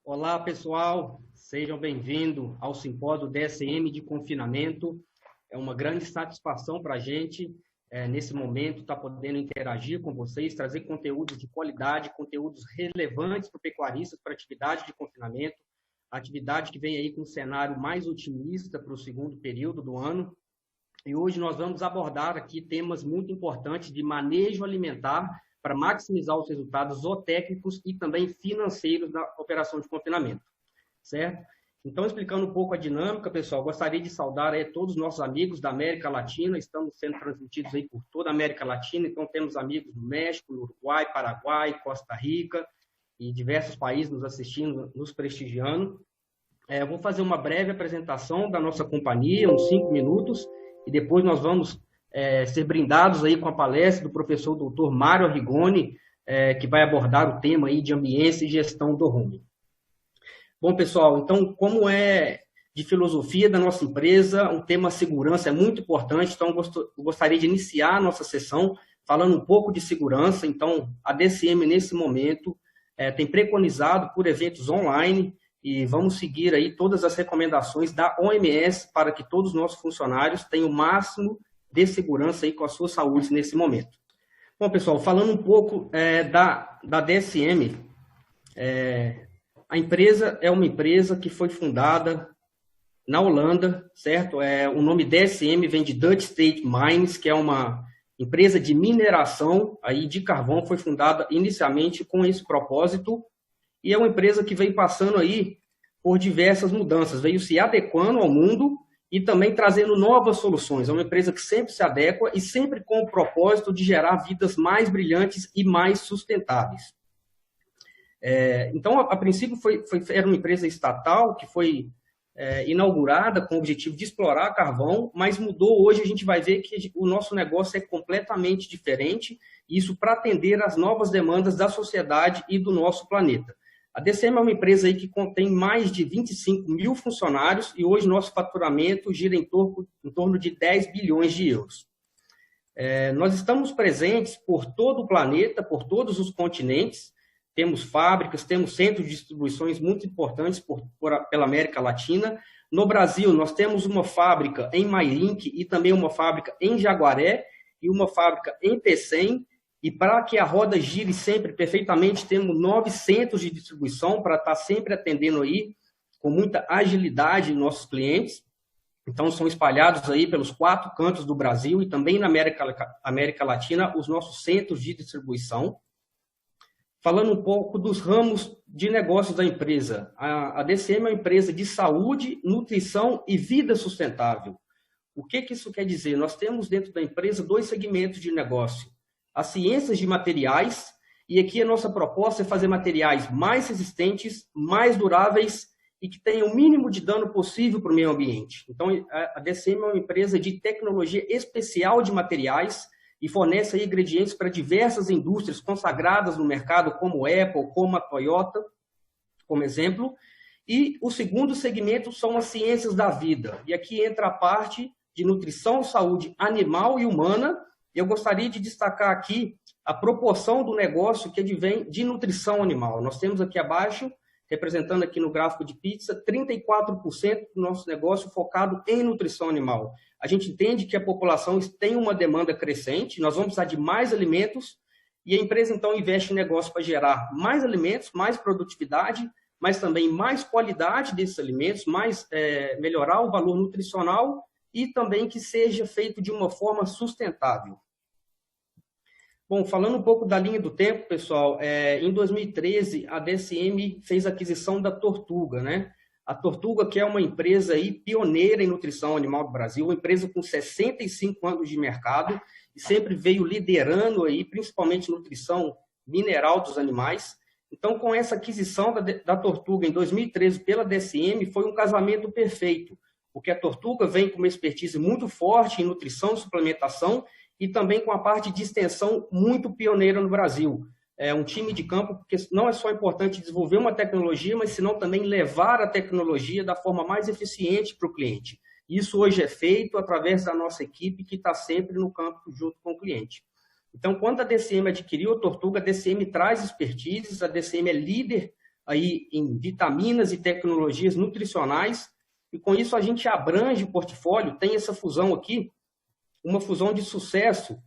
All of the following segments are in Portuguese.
Olá, pessoal. Sejam bem-vindos ao simpósio DSM de confinamento. É uma grande satisfação para a gente, nesse momento, estar podendo interagir com vocês, trazer conteúdos de qualidade, conteúdos relevantes para pecuaristas, para a atividade de confinamento, atividade que vem aí com um cenário mais otimista para o segundo período do ano. E hoje nós vamos abordar aqui temas muito importantes de manejo alimentar para maximizar os resultados zootécnicos e também financeiros da operação de confinamento, certo? Então, explicando um pouco a dinâmica, pessoal, gostaria de saudar aí todos os nossos amigos da América Latina, estamos sendo transmitidos aí por toda a América Latina, então temos amigos no México, no Uruguai, Paraguai, Costa Rica e diversos países nos assistindo, nos prestigiando. Eu vou fazer uma breve apresentação da nossa companhia, uns 5 minutos, e depois nós vamos ser brindados aí com a palestra do professor doutor Mário Arrigoni, que vai abordar o tema aí de ambiência e gestão do rumen. Bom, pessoal, então, como é de filosofia da nossa empresa, o tema segurança é muito importante, então eu gostaria de iniciar a nossa sessão falando um pouco de segurança. Então, a DSM, nesse momento, tem preconizado por eventos online e vamos seguir aí todas as recomendações da OMS para que todos os nossos funcionários tenham o máximo de segurança aí com a sua saúde nesse momento. Bom, pessoal, falando um pouco da DSM, a empresa é uma empresa que foi fundada na Holanda, certo? O nome DSM vem de Dutch State Mines, que é uma empresa de mineração aí de carvão, foi fundada inicialmente com esse propósito, e é uma empresa que veio passando aí por diversas mudanças, veio se adequando ao mundo e também trazendo novas soluções. É uma empresa que sempre se adequa e sempre com o propósito de gerar vidas mais brilhantes e mais sustentáveis. Então, a princípio, era uma empresa estatal que foi inaugurada com o objetivo de explorar carvão, mas mudou. Hoje a gente vai ver que o nosso negócio é completamente diferente, isso para atender às novas demandas da sociedade e do nosso planeta. A DSM é uma empresa aí que contém mais de 25 mil funcionários e hoje nosso faturamento gira em torno de 10 bilhões de euros. Nós estamos presentes por todo o planeta, por todos os continentes, temos fábricas, temos centros de distribuições muito importantes pela América Latina. No Brasil, nós temos uma fábrica em Mairink e também uma fábrica em Jaguaré e uma fábrica em Pecém. E para que a roda gire sempre perfeitamente, temos 9 centros de distribuição para estar sempre atendendo aí com muita agilidade nossos clientes. Então, são espalhados aí pelos 4 cantos do Brasil e também na América Latina os nossos centros de distribuição. Falando um pouco dos ramos de negócios da empresa. A DSM é uma empresa de saúde, nutrição e vida sustentável. O que isso quer dizer? Nós temos dentro da empresa 2 segmentos de negócio. As ciências de materiais, e aqui a nossa proposta é fazer materiais mais resistentes, mais duráveis e que tenham o mínimo de dano possível para o meio ambiente. Então, a DSM é uma empresa de tecnologia especial de materiais e fornece aí ingredientes para diversas indústrias consagradas no mercado, como a Apple, como a Toyota, como exemplo. E o segundo segmento são as ciências da vida. E aqui entra a parte de nutrição e saúde animal e humana. Eu gostaria de destacar aqui a proporção do negócio que advém de nutrição animal. Nós temos aqui abaixo, representando aqui no gráfico de pizza, 34% do nosso negócio focado em nutrição animal. A gente entende que a população tem uma demanda crescente, nós vamos precisar de mais alimentos, e a empresa então investe em negócio para gerar mais alimentos, mais produtividade, mas também mais qualidade desses alimentos, melhorar o valor nutricional e também que seja feito de uma forma sustentável. Bom, falando um pouco da linha do tempo, pessoal, em 2013 a DSM fez a aquisição da Tortuga, né? A Tortuga, que é uma empresa aí pioneira em nutrição animal do Brasil, uma empresa com 65 anos de mercado e sempre veio liderando aí, principalmente nutrição mineral dos animais. Então, com essa aquisição da Tortuga em 2013 pela DSM, foi um casamento perfeito, porque a Tortuga vem com uma expertise muito forte em nutrição e suplementação e também com a parte de extensão muito pioneira no Brasil. É um time de campo, porque não é só importante desenvolver uma tecnologia, mas senão também levar a tecnologia da forma mais eficiente para o cliente. Isso hoje é feito através da nossa equipe, que está sempre no campo junto com o cliente. Então, quando a DSM adquiriu a Tortuga, a DSM traz expertise, a DSM é líder aí em vitaminas e tecnologias nutricionais, e com isso a gente abrange o portfólio, tem essa fusão aqui, uma fusão de sucesso,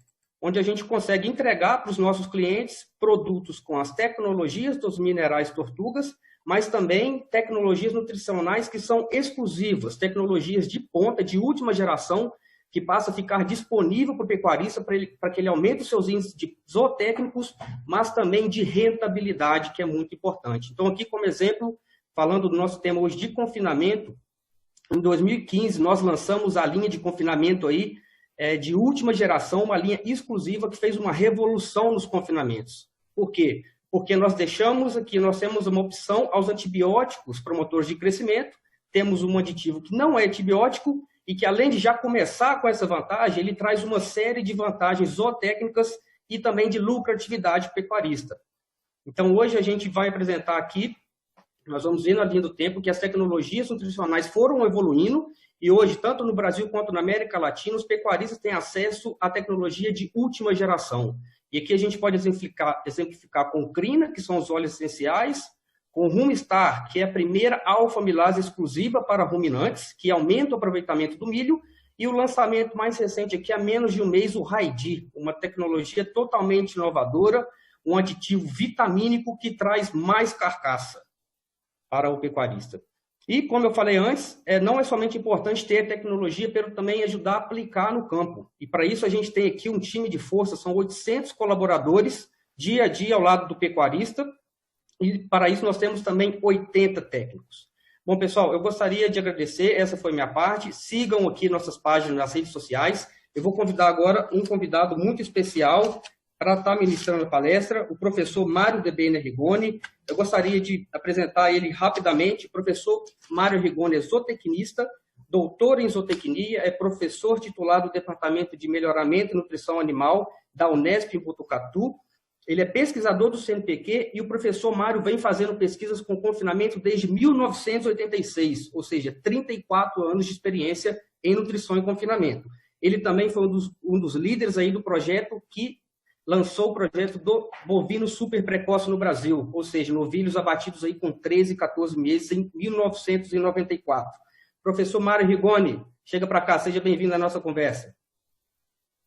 onde a gente consegue entregar para os nossos clientes produtos com as tecnologias dos minerais tortugas, mas também tecnologias nutricionais que são exclusivas, tecnologias de ponta, de última geração, que passa a ficar disponível para o pecuarista para que ele aumente os seus índices de zootécnicos, mas também de rentabilidade, que é muito importante. Então, aqui como exemplo, falando do nosso tema hoje de confinamento, em 2015 nós lançamos a linha de confinamento aí, de última geração, uma linha exclusiva que fez uma revolução nos confinamentos. Por quê? Porque nós deixamos aqui, nós temos uma opção aos antibióticos promotores de crescimento, temos um aditivo que não é antibiótico e que, além de já começar com essa vantagem, ele traz uma série de vantagens zootécnicas e também de lucratividade pecuarista. Então, hoje a gente vai apresentar aqui, nós vamos ver na linha do tempo que as tecnologias nutricionais foram evoluindo e hoje, tanto no Brasil quanto na América Latina, os pecuaristas têm acesso à tecnologia de última geração. E aqui a gente pode exemplificar com Crina, que são os óleos essenciais, com Rumistar, que é a primeira alfa-amilase exclusiva para ruminantes, que aumenta o aproveitamento do milho, e o lançamento mais recente aqui, há menos de um mês, o Raidi, uma tecnologia totalmente inovadora, um aditivo vitamínico que traz mais carcaça para o pecuarista. E, como eu falei antes, não é somente importante ter tecnologia, mas também ajudar a aplicar no campo. E, para isso, a gente tem aqui um time de força, são 800 colaboradores, dia a dia, ao lado do pecuarista, e, para isso, nós temos também 80 técnicos. Bom, pessoal, eu gostaria de agradecer, essa foi minha parte. Sigam aqui nossas páginas nas redes sociais. Eu vou convidar agora um convidado muito especial para estar ministrando a palestra, o professor Mário De Bene Rigoni. Eu gostaria de apresentar ele rapidamente. O professor Mário Rigoni é zootecnista, doutor em zootecnia, é professor titular do Departamento de Melhoramento e Nutrição Animal da Unesp em Botucatu. Ele é pesquisador do CNPq e o professor Mário vem fazendo pesquisas com confinamento desde 1986, ou seja, 34 anos de experiência em nutrição e confinamento. Ele também foi um dos líderes aí do projeto que lançou o projeto do bovino super precoce no Brasil, ou seja, novilhos abatidos aí com 13, 14 meses em 1994. Professor Mário Rigoni, chega para cá, seja bem-vindo à nossa conversa.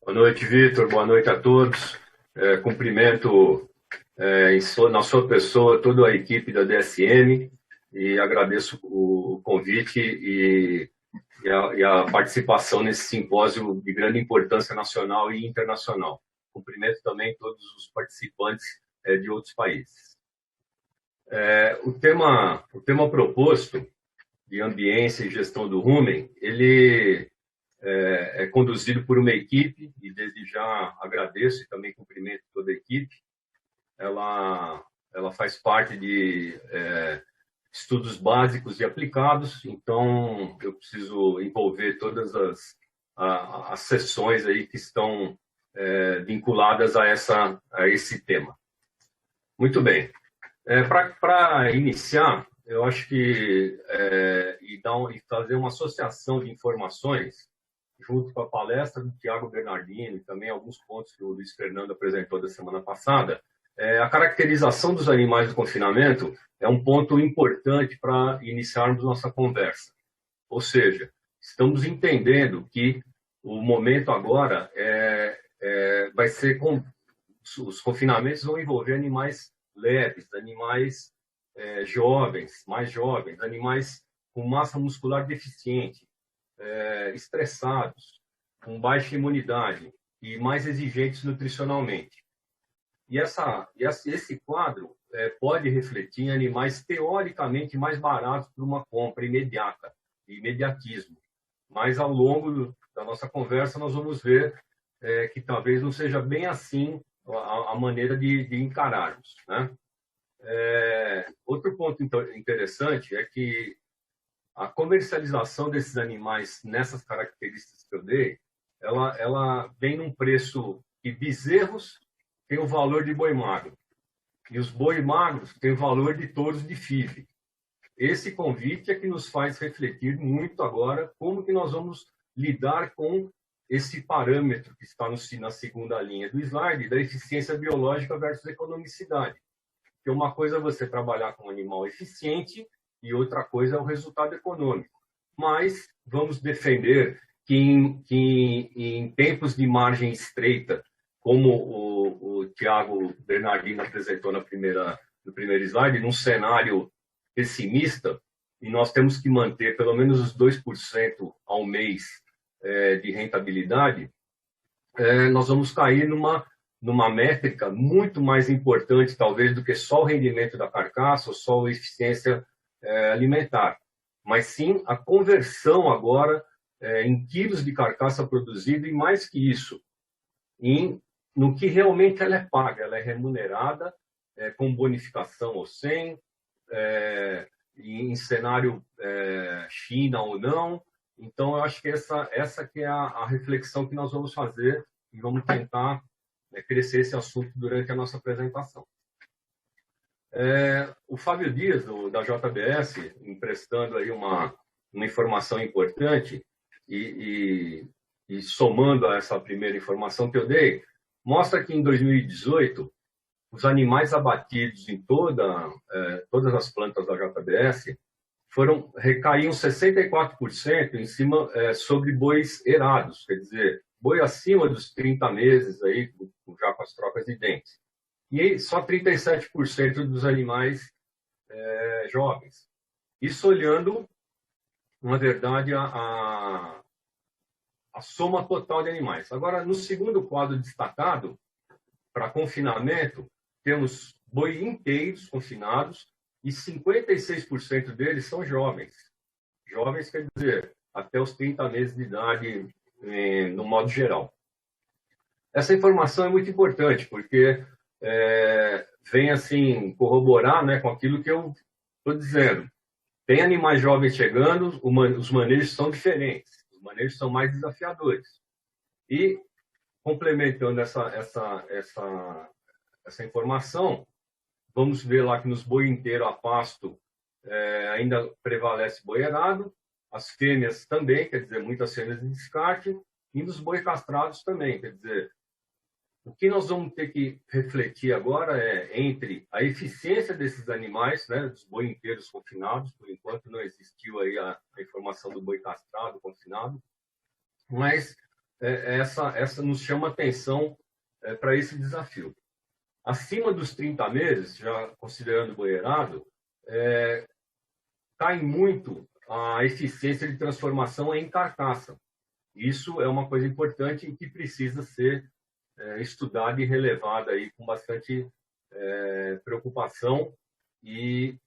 Boa noite, Vitor, boa noite a todos. Cumprimento na sua pessoa toda a equipe da DSM e agradeço o convite e a participação nesse simpósio de grande importância nacional e internacional. Cumprimento também todos os participantes de outros países. O tema proposto de ambiência e gestão do rumen, ele é conduzido por uma equipe, e desde já agradeço e também cumprimento toda a equipe. Ela faz parte de estudos básicos e aplicados, então eu preciso envolver todas as sessões aí que estão vinculadas a esse tema. Muito bem. Para iniciar, eu acho que e fazer uma associação de informações junto com a palestra do Tiago Bernardino e também alguns pontos que o Luiz Fernando apresentou da semana passada, a caracterização dos animais do confinamento é um ponto importante para iniciarmos nossa conversa. Ou seja, estamos entendendo que o momento agora vai ser os confinamentos vão envolver animais leves, animais jovens, mais jovens, animais com massa muscular deficiente, estressados, com baixa imunidade e mais exigentes nutricionalmente. E esse quadro pode refletir em animais teoricamente mais baratos para uma compra imediata, imediatismo. Mas ao longo da nossa conversa nós vamos ver que talvez não seja bem assim a maneira de encararmos, né? Outro ponto interessante é que a comercialização desses animais nessas características que eu dei, ela vem num preço que bezerros têm o valor de boi magro e os boi magros têm o valor de touros de FIV. Esse convite é que nos faz refletir muito agora como que nós vamos lidar com esse parâmetro que está na segunda linha do slide, da eficiência biológica versus economicidade. Porque uma coisa é você trabalhar com um animal eficiente e outra coisa é o resultado econômico. Mas vamos defender que em tempos de margem estreita, como o Thiago Bernardino apresentou no primeiro slide, num cenário pessimista, e nós temos que manter pelo menos os 2% ao mês de rentabilidade, nós vamos cair numa métrica muito mais importante, talvez, do que só o rendimento da carcaça ou só a eficiência alimentar. Mas sim a conversão agora em quilos de carcaça produzida e, mais que isso, no que realmente ela é paga, ela é remunerada com bonificação ou sem, em cenário China ou não. Então, eu acho que essa que é a reflexão que nós vamos fazer e vamos tentar crescer esse assunto durante a nossa apresentação. O Fábio Dias, da JBS, emprestando aí uma informação importante e somando a essa primeira informação que eu dei, mostra que em 2018, os animais abatidos em todas as plantas da JBS recaíam 64% em cima sobre bois erados, quer dizer, boi acima dos 30 meses, aí, já com as trocas de dentes. E só 37% dos animais jovens. Isso olhando, na verdade, a soma total de animais. Agora, no segundo quadro destacado, para confinamento, temos boi inteiros confinados e 56% deles são jovens. Jovens quer dizer, até os 30 meses de idade, no modo geral. Essa informação é muito importante, porque vem assim corroborar, né, com aquilo que eu estou dizendo. Tem animais jovens chegando, os manejos são diferentes, os manejos são mais desafiadores. E, complementando essa informação, vamos ver lá que nos boi inteiro a pasto ainda prevalece boi erado, as fêmeas também, quer dizer, muitas fêmeas de descarte, e nos boi castrados também, quer dizer, o que nós vamos ter que refletir agora é entre a eficiência desses animais, né, dos boi inteiros confinados, por enquanto não existiu aí a informação do boi castrado confinado, mas essa nos chama atenção para esse desafio. Acima dos 30 meses, já considerando o boi erado, cai muito a eficiência de transformação em carcaça. Isso é uma coisa importante e que precisa ser estudada e relevada aí com bastante preocupação, e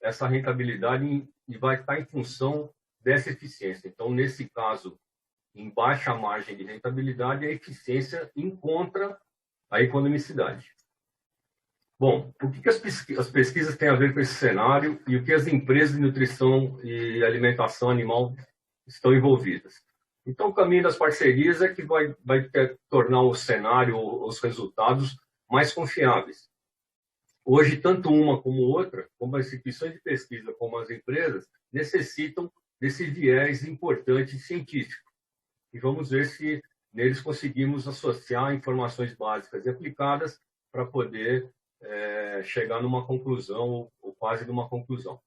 essa rentabilidade vai estar em função dessa eficiência. Então, nesse caso, em baixa margem de rentabilidade, a eficiência encontra a economicidade. Bom, o que as pesquisas têm a ver com esse cenário e o que as empresas de nutrição e alimentação animal estão envolvidas? Então, o caminho das parcerias é que vai tornar o cenário, os resultados, mais confiáveis. Hoje, tanto uma como outra, como as instituições de pesquisa, como as empresas, necessitam desse viés importante científico. E vamos ver se neles conseguimos associar informações básicas e aplicadas para poder chegar numa conclusão, ou quase numa conclusão.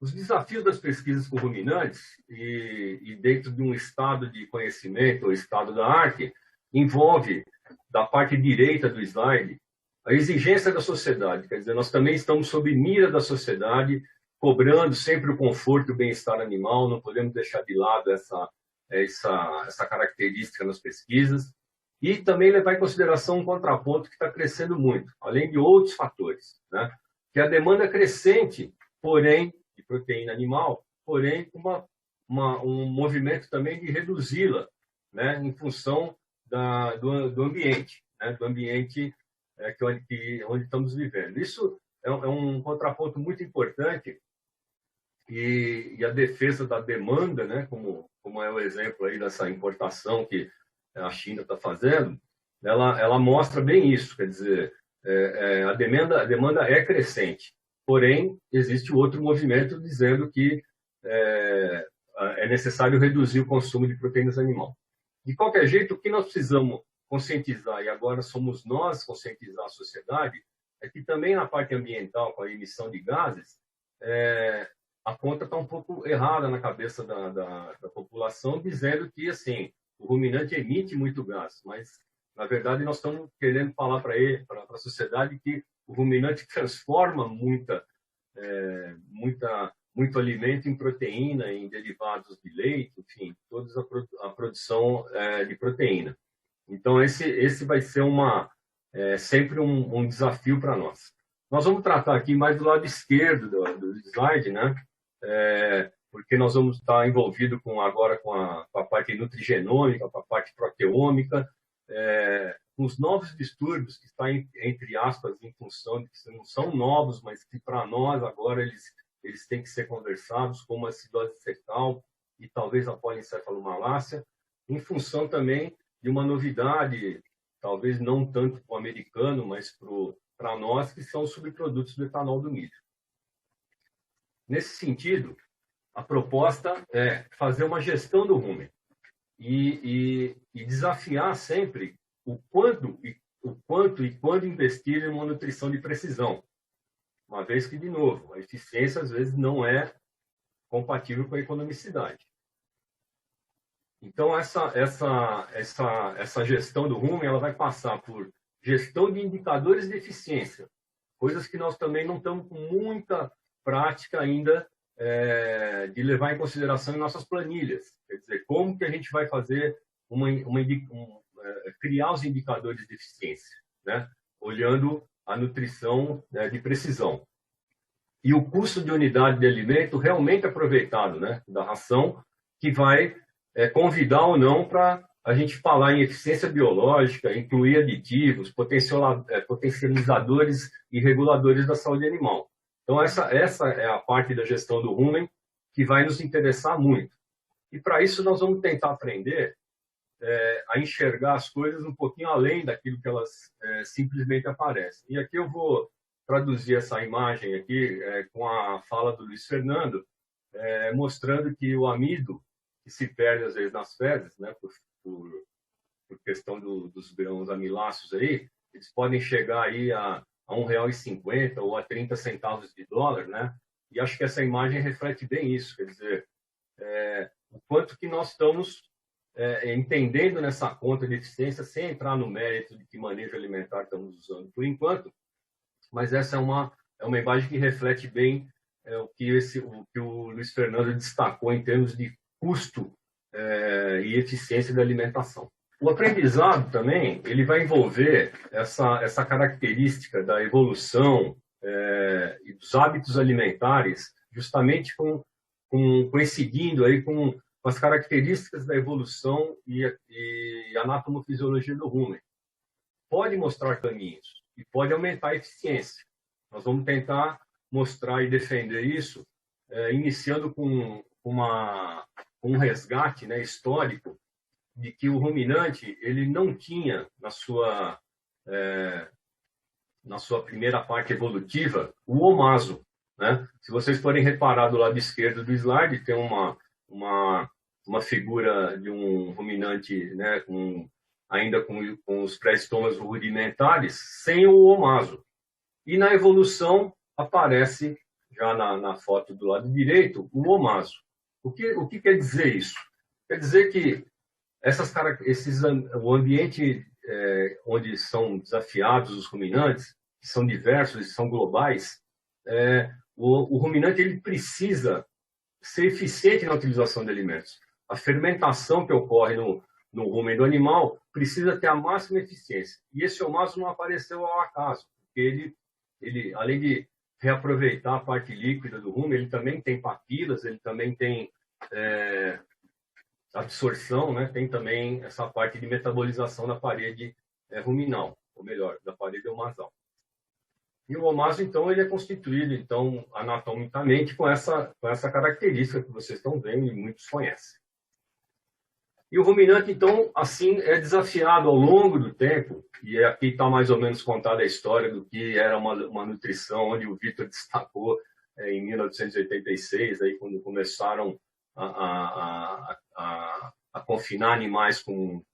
Os desafios das pesquisas com ruminantes, e dentro de um estado de conhecimento, ou estado da arte, envolve, da parte direita do slide, a exigência da sociedade. Quer dizer, nós também estamos sob mira da sociedade, cobrando sempre o conforto e o bem-estar animal, não podemos deixar de lado essa característica nas pesquisas, e também levar em consideração um contraponto que está crescendo muito, além de outros fatores, né? Que é a demanda crescente, porém, de proteína animal, porém com um movimento também de reduzi-la, né, em função do ambiente, né, do ambiente onde estamos vivendo. Isso é um contraponto muito importante, e a defesa da demanda, né, como é o exemplo aí dessa importação que a China está fazendo, ela mostra bem isso, quer dizer, a demanda é crescente. Porém, existe outro movimento dizendo que é necessário reduzir o consumo de proteínas animais. De qualquer jeito, o que nós precisamos conscientizar, e agora somos nós conscientizar a sociedade, é que também na parte ambiental, com a emissão de gases, a conta está um pouco errada na cabeça da população, dizendo que assim, o ruminante emite muito gás, mas, na verdade, nós estamos querendo falar para a sociedade que o ruminante transforma muito alimento em proteína, em derivados de leite, enfim, toda a produção de proteína. Então, esse vai ser sempre um desafio para nós. Nós vamos tratar aqui mais do lado esquerdo do slide, né? Porque nós vamos estar envolvidos agora com a parte nutrigenômica, com a parte proteômica, com os novos distúrbios que estão, entre aspas, em função de que não são novos, mas que para nós agora eles têm que ser conversados, como a acidose fecal e talvez a polencefalomalácia, em função também de uma novidade, talvez não tanto para o americano, mas para nós, que são os subprodutos do etanol do milho. Nesse sentido, a proposta é fazer uma gestão do rumen e desafiar sempre o quanto e quando investir em uma nutrição de precisão. Uma vez que, de novo, a eficiência às vezes não é compatível com a economicidade. Então, essa gestão do rumen ela vai passar por gestão de indicadores de eficiência, coisas que nós também não estamos com muita prática ainda de levar em consideração em nossas planilhas. Quer dizer, como que a gente vai fazer criar os indicadores de eficiência, né? Olhando a nutrição de precisão. E o custo de unidade de alimento realmente aproveitado, né, da ração, que vai convidar ou não para a gente falar em eficiência biológica, incluir aditivos, potencializadores e reguladores da saúde animal. Então, essa é a parte da gestão do rumen que vai nos interessar muito. E, para isso, nós vamos tentar aprender a enxergar as coisas um pouquinho além daquilo que elas simplesmente aparecem. E aqui eu vou traduzir essa imagem aqui com a fala do Luiz Fernando, mostrando que o amido, que se perde às vezes nas fezes, né, por questão dos grãos amiláceos aí, eles podem chegar aí a R$1,50 ou a 30 centavos de dólar, né? E acho que essa imagem reflete bem isso, quer dizer, o quanto que nós estamos entendendo nessa conta de eficiência, sem entrar no mérito de que manejo alimentar estamos usando por enquanto, mas essa é uma imagem que reflete bem o que o Luiz Fernando destacou em termos de custo e eficiência da alimentação. O aprendizado também ele vai envolver essa característica da evolução e dos hábitos alimentares, justamente coincidindo aí com as características da evolução e anatomofisiologia do rumen. Pode mostrar caminhos e pode aumentar a eficiência. Nós vamos tentar mostrar e defender isso, iniciando com um resgate, né, histórico de que o ruminante ele não tinha na sua primeira parte evolutiva o omaso, né? Se vocês forem reparar do lado esquerdo do slide, tem uma figura de um ruminante, né, ainda com os pré-estômagos rudimentares, sem o omaso. E na evolução aparece, já na foto do lado direito, o omaso. O que quer dizer isso? Quer dizer que o ambiente onde são desafiados os ruminantes, que são diversos e são globais, o ruminante ele precisa ser eficiente na utilização de alimentos. A fermentação que ocorre no rumen do animal precisa ter a máxima eficiência. E esse omaso não apareceu ao acaso, porque ele além de reaproveitar a parte líquida do rumen, ele também tem papilas, ele também tem absorção, né? Tem também essa parte de metabolização da parede ruminal, ou melhor, da parede omasal. E o omaso, então, ele é constituído, então, anatomicamente com essa característica que vocês estão vendo e muitos conhecem. E o ruminante, então, assim, é desafiado ao longo do tempo, e aqui está mais ou menos contada a história do que era uma nutrição, onde o Vitor destacou em 1986, aí, quando começaram a confinar animais com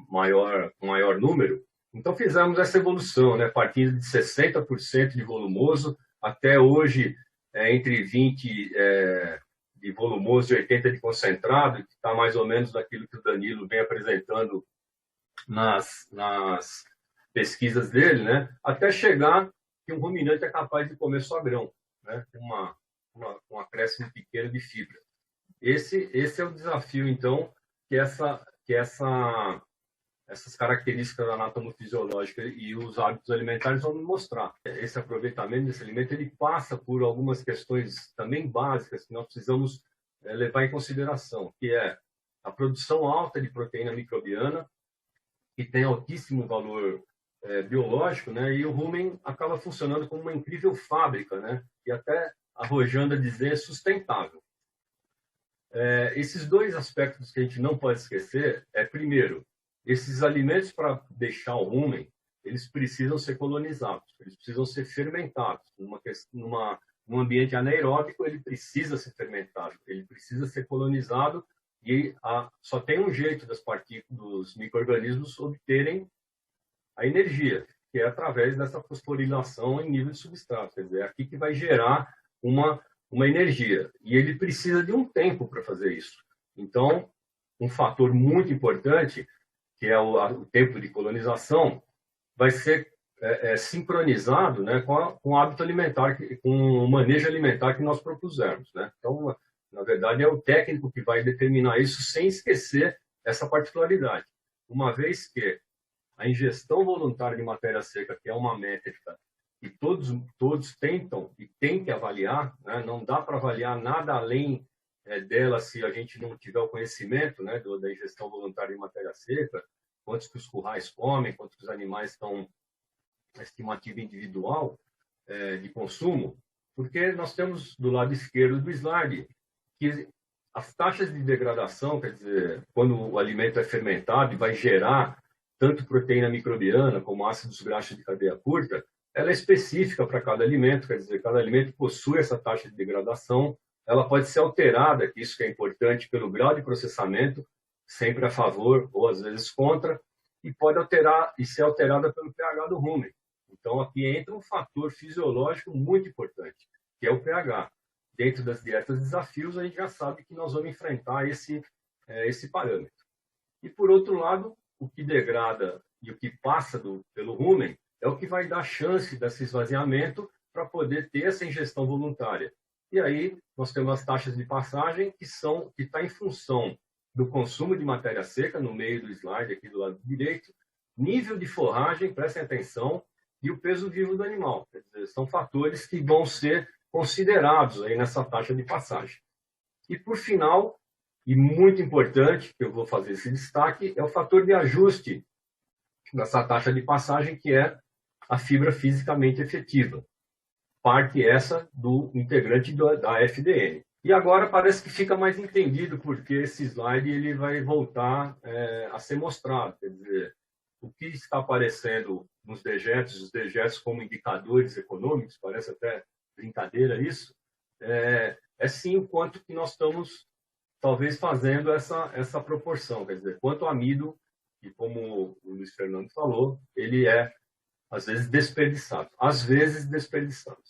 maior número, Então, fizemos essa evolução, né? Partindo de 60% de volumoso, até hoje, entre 20% de volumoso e 80% de concentrado, que está mais ou menos naquilo que o Danilo vem apresentando nas pesquisas dele, né? Até chegar que um ruminante é capaz de comer só grão, né? Um acréscimo pequeno de fibra. Esse é o desafio, então, que essas características anatomofisiológicas e os hábitos alimentares vão nos mostrar. Esse aproveitamento desse alimento ele passa por algumas questões também básicas que nós precisamos levar em consideração, que é a produção alta de proteína microbiana, que tem altíssimo valor biológico, né? E o rumen acaba funcionando como uma incrível fábrica, né? E até arrojando a dizer sustentável. Esses dois aspectos que a gente não pode esquecer primeiro, esses alimentos para deixar o rumen, eles precisam ser colonizados, eles precisam ser fermentados. Num ambiente anaeróbico, ele precisa ser fermentado, ele precisa ser colonizado e só tem um jeito dos micro-organismos obterem a energia, que é através dessa fosforilação em nível de substrato. Quer dizer, é aqui que vai gerar uma energia. E ele precisa de um tempo para fazer isso. Então, um fator muito importante, que é o tempo de colonização, vai ser sincronizado, né, com o hábito alimentar, com o manejo alimentar que nós propusemos, né? Então, na verdade, é o técnico que vai determinar isso sem esquecer essa particularidade. Uma vez que a ingestão voluntária de matéria seca, que é uma métrica que todos tentam e têm que avaliar, né? Não dá para avaliar nada além dela se a gente não tiver o conhecimento, né, da ingestão voluntária de matéria seca, quantos que os currais comem, quantos que os animais estão na estimativa individual de consumo, porque nós temos do lado esquerdo do slide que as taxas de degradação, quer dizer, quando o alimento é fermentado e vai gerar tanto proteína microbiana como ácidos graxos de cadeia curta, ela é específica para cada alimento, quer dizer, cada alimento possui essa taxa de degradação, ela pode ser alterada, que isso que é importante, pelo grau de processamento, sempre a favor ou às vezes contra, e pode alterar e ser alterada pelo pH do rumen. Então, aqui entra um fator fisiológico muito importante, que é o pH. Dentro das dietas desafios, a gente já sabe que nós vamos enfrentar esse parâmetro. E, por outro lado, o que degrada e o que passa pelo rumen é o que vai dar chance desse esvaziamento para poder ter essa ingestão voluntária. E aí, nós temos as taxas de passagem que está em função do consumo de matéria seca, no meio do slide, aqui do lado direito, nível de forragem, prestem atenção, e o peso vivo do animal. Quer dizer, são fatores que vão ser considerados aí nessa taxa de passagem. E, por final, e muito importante, que eu vou fazer esse destaque, é o fator de ajuste dessa taxa de passagem, que é a fibra fisicamente efetiva. Parte essa do integrante da FDN. E agora parece que fica mais entendido porque esse slide ele vai voltar a ser mostrado. Quer dizer, o que está aparecendo nos dejetos, os dejetos como indicadores econômicos, parece até brincadeira isso, sim o quanto que nós estamos, talvez, fazendo essa proporção. Quer dizer, quanto amido, e como o Luiz Fernando falou, ele é, às vezes, desperdiçado. Às vezes, desperdiçado.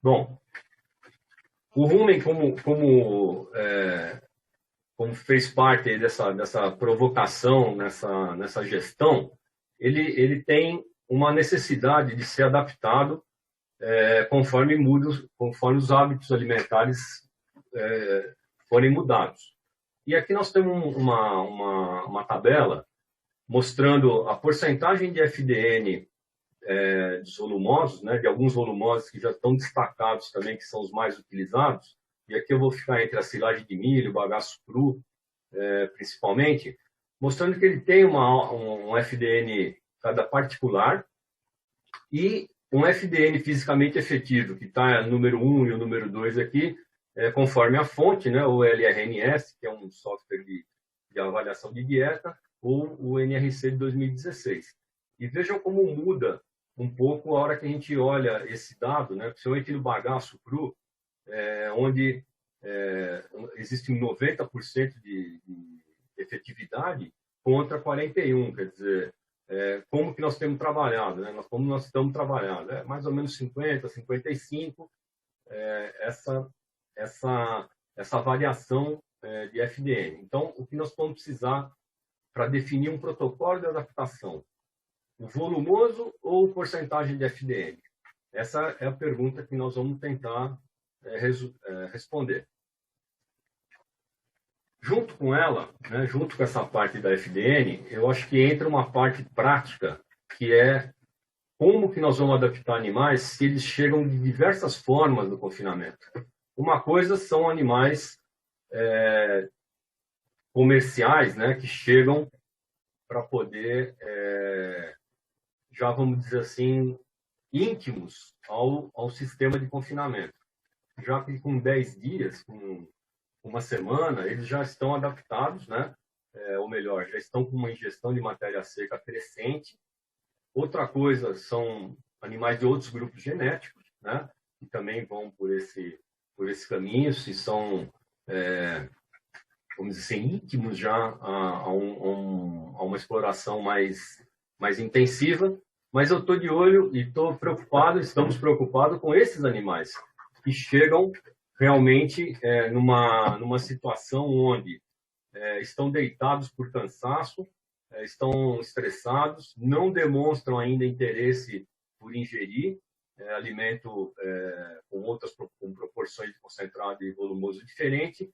Bom, o rumen, como fez parte dessa provocação, nessa gestão, ele tem uma necessidade de ser adaptado conforme os hábitos alimentares forem mudados. E aqui nós temos uma tabela mostrando a porcentagem de FDN dos volumosos, né, de alguns volumosos que já estão destacados também, que são os mais utilizados. E aqui eu vou ficar entre a silagem de milho, o bagaço cru, principalmente, mostrando que ele tem um FDN cada particular e um FDN fisicamente efetivo, que está número 1 e o número 2 aqui, conforme a fonte, né, o LRNS, que é um software de avaliação de dieta, ou o NRC de 2016. E vejam como muda um pouco a hora que a gente olha esse dado, né, principalmente no bagaço cru, onde existe um 90% de efetividade contra 41%. Quer dizer, como que nós temos trabalhado, né? Como nós estamos trabalhando. Mais ou menos 50, 55, essa variação de FDN. Então, o que nós vamos precisar para definir um protocolo de adaptação? O volumoso ou porcentagem de FDN? Essa é a pergunta que nós vamos tentar responder. Junto com ela, né, junto com essa parte da FDN, eu acho que entra uma parte prática, que é como que nós vamos adaptar animais se eles chegam de diversas formas no confinamento. Uma coisa são animais comerciais, né, que chegam para poder, já vamos dizer assim, íntimos ao sistema de confinamento. Já que com 10 dias, com uma semana, eles já estão adaptados, né? Ou melhor, já estão com uma ingestão de matéria seca crescente. Outra coisa são animais de outros grupos genéticos, né? Que também vão por esse caminho, se são, vamos dizer assim, íntimos já a uma exploração mais intensiva. Mas eu estou de olho e estou preocupado, estamos preocupados com esses animais que chegam realmente numa situação onde estão deitados por cansaço, estão estressados, não demonstram ainda interesse por ingerir alimento com proporções de concentrado e volumoso diferente,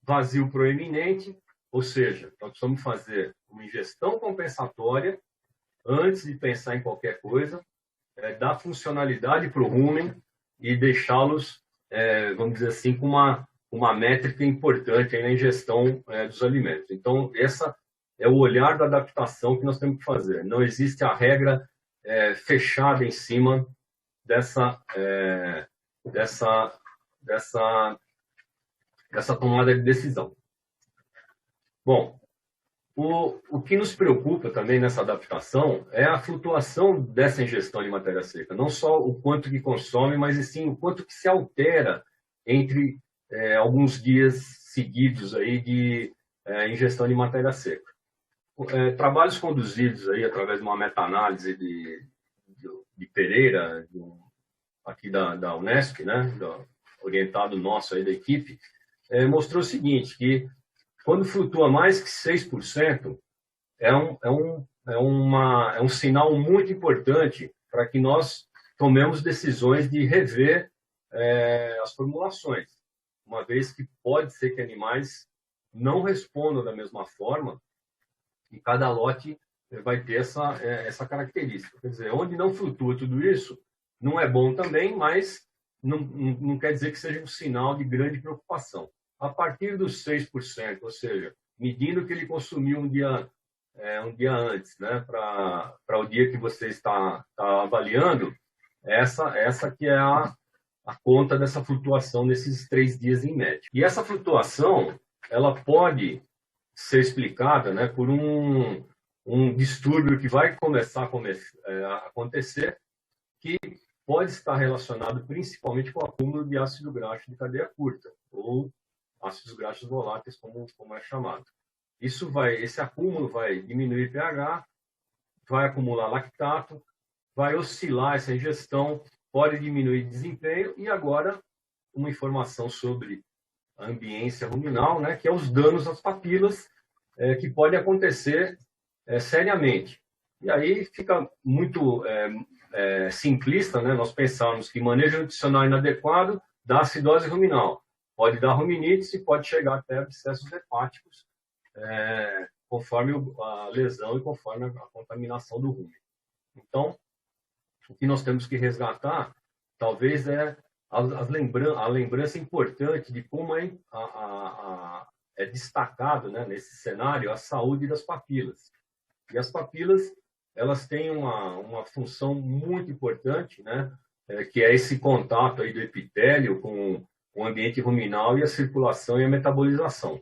vazio proeminente, ou seja, nós precisamos fazer uma ingestão compensatória antes de pensar em qualquer coisa, dar funcionalidade para o rumen e deixá-los, vamos dizer assim, com uma métrica importante aí na ingestão dos alimentos. Então, essa é o olhar da adaptação que nós temos que fazer. Não existe a regra fechada em cima dessa tomada de decisão. Bom, o que nos preocupa também nessa adaptação é a flutuação dessa ingestão de matéria seca. Não só o quanto que consome, mas sim o quanto que se altera entre alguns dias seguidos aí de ingestão de matéria seca. Trabalhos conduzidos aí através de uma meta-análise de Pereira, aqui da Unesp, né, orientado nosso aí da equipe, mostrou o seguinte, que quando flutua mais que 6%, é um sinal muito importante para que nós tomemos decisões de rever as formulações, uma vez que pode ser que animais não respondam da mesma forma e cada lote vai ter essa característica. Quer dizer, onde não flutua tudo isso, não é bom também, mas não quer dizer que seja um sinal de grande preocupação. A partir dos 6%, ou seja, medindo que ele consumiu um dia antes, né, para o dia que você está avaliando, essa que é a conta dessa flutuação nesses 3 dias em média. E essa flutuação, ela pode ser explicada, né, por um distúrbio que vai começar a acontecer, que pode estar relacionado principalmente com o acúmulo de ácido graxo de cadeia curta, ou ácidos graxos voláteis, como é chamado. Esse acúmulo vai diminuir pH, vai acumular lactato, vai oscilar essa ingestão, pode diminuir desempenho, e agora uma informação sobre a ambiência ruminal, né, que é os danos às papilas, que pode acontecer seriamente. E aí fica muito simplista, né, nós pensarmos que manejo nutricional inadequado dá acidose ruminal. Pode dar ruminites e pode chegar até abscessos hepáticos, conforme a lesão e conforme a contaminação do rumen. Então, o que nós temos que resgatar, talvez, é a lembrança importante de como é destacado, né, nesse cenário, a saúde das papilas. E as papilas, elas têm uma função muito importante, né, que é esse contato aí do epitélio com o ambiente ruminal e a circulação e a metabolização.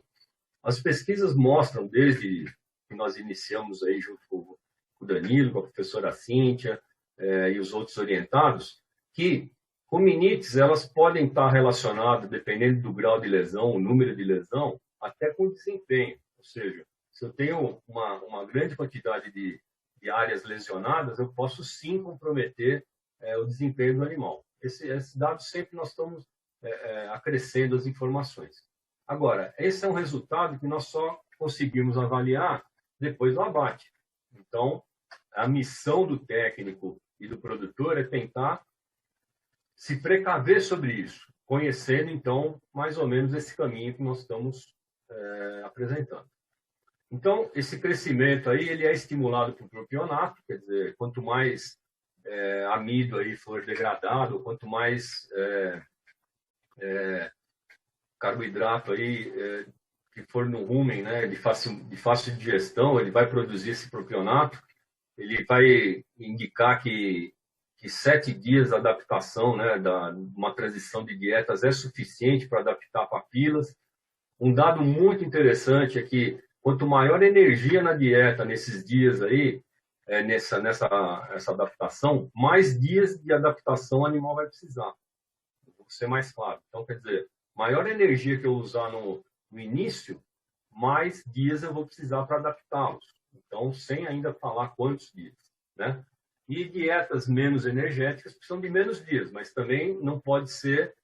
As pesquisas mostram, desde que nós iniciamos aí junto com o Danilo, com a professora Cíntia e os outros orientados, que ruminites elas podem estar relacionadas, dependendo do grau de lesão, o número de lesão, até com o desempenho. Ou seja, se eu tenho uma grande quantidade de de áreas lesionadas, eu posso sim comprometer o desempenho do animal. Esse dado sempre nós estamos acrescendo as informações. Agora, esse é um resultado que nós só conseguimos avaliar depois do abate. Então, a missão do técnico e do produtor é tentar se precaver sobre isso, conhecendo, então, mais ou menos esse caminho que nós estamos apresentando. Então, esse crescimento aí, ele é estimulado por propionato, quer dizer, quanto mais amido aí for degradado, quanto mais carboidrato aí que for no rumen, né, de fácil digestão, ele vai produzir esse propionato, ele vai indicar que 7 dias de adaptação, né, uma transição de dietas é suficiente para adaptar papilas. Um dado muito interessante é que quanto maior energia na dieta nesses dias aí, nessa adaptação, mais dias de adaptação o animal vai precisar. Vou ser mais claro. Então, quer dizer, maior energia que eu usar no início, mais dias eu vou precisar para adaptá-los. Então, sem ainda falar quantos dias, né? E dietas menos energéticas precisam de menos dias, mas também não pode ser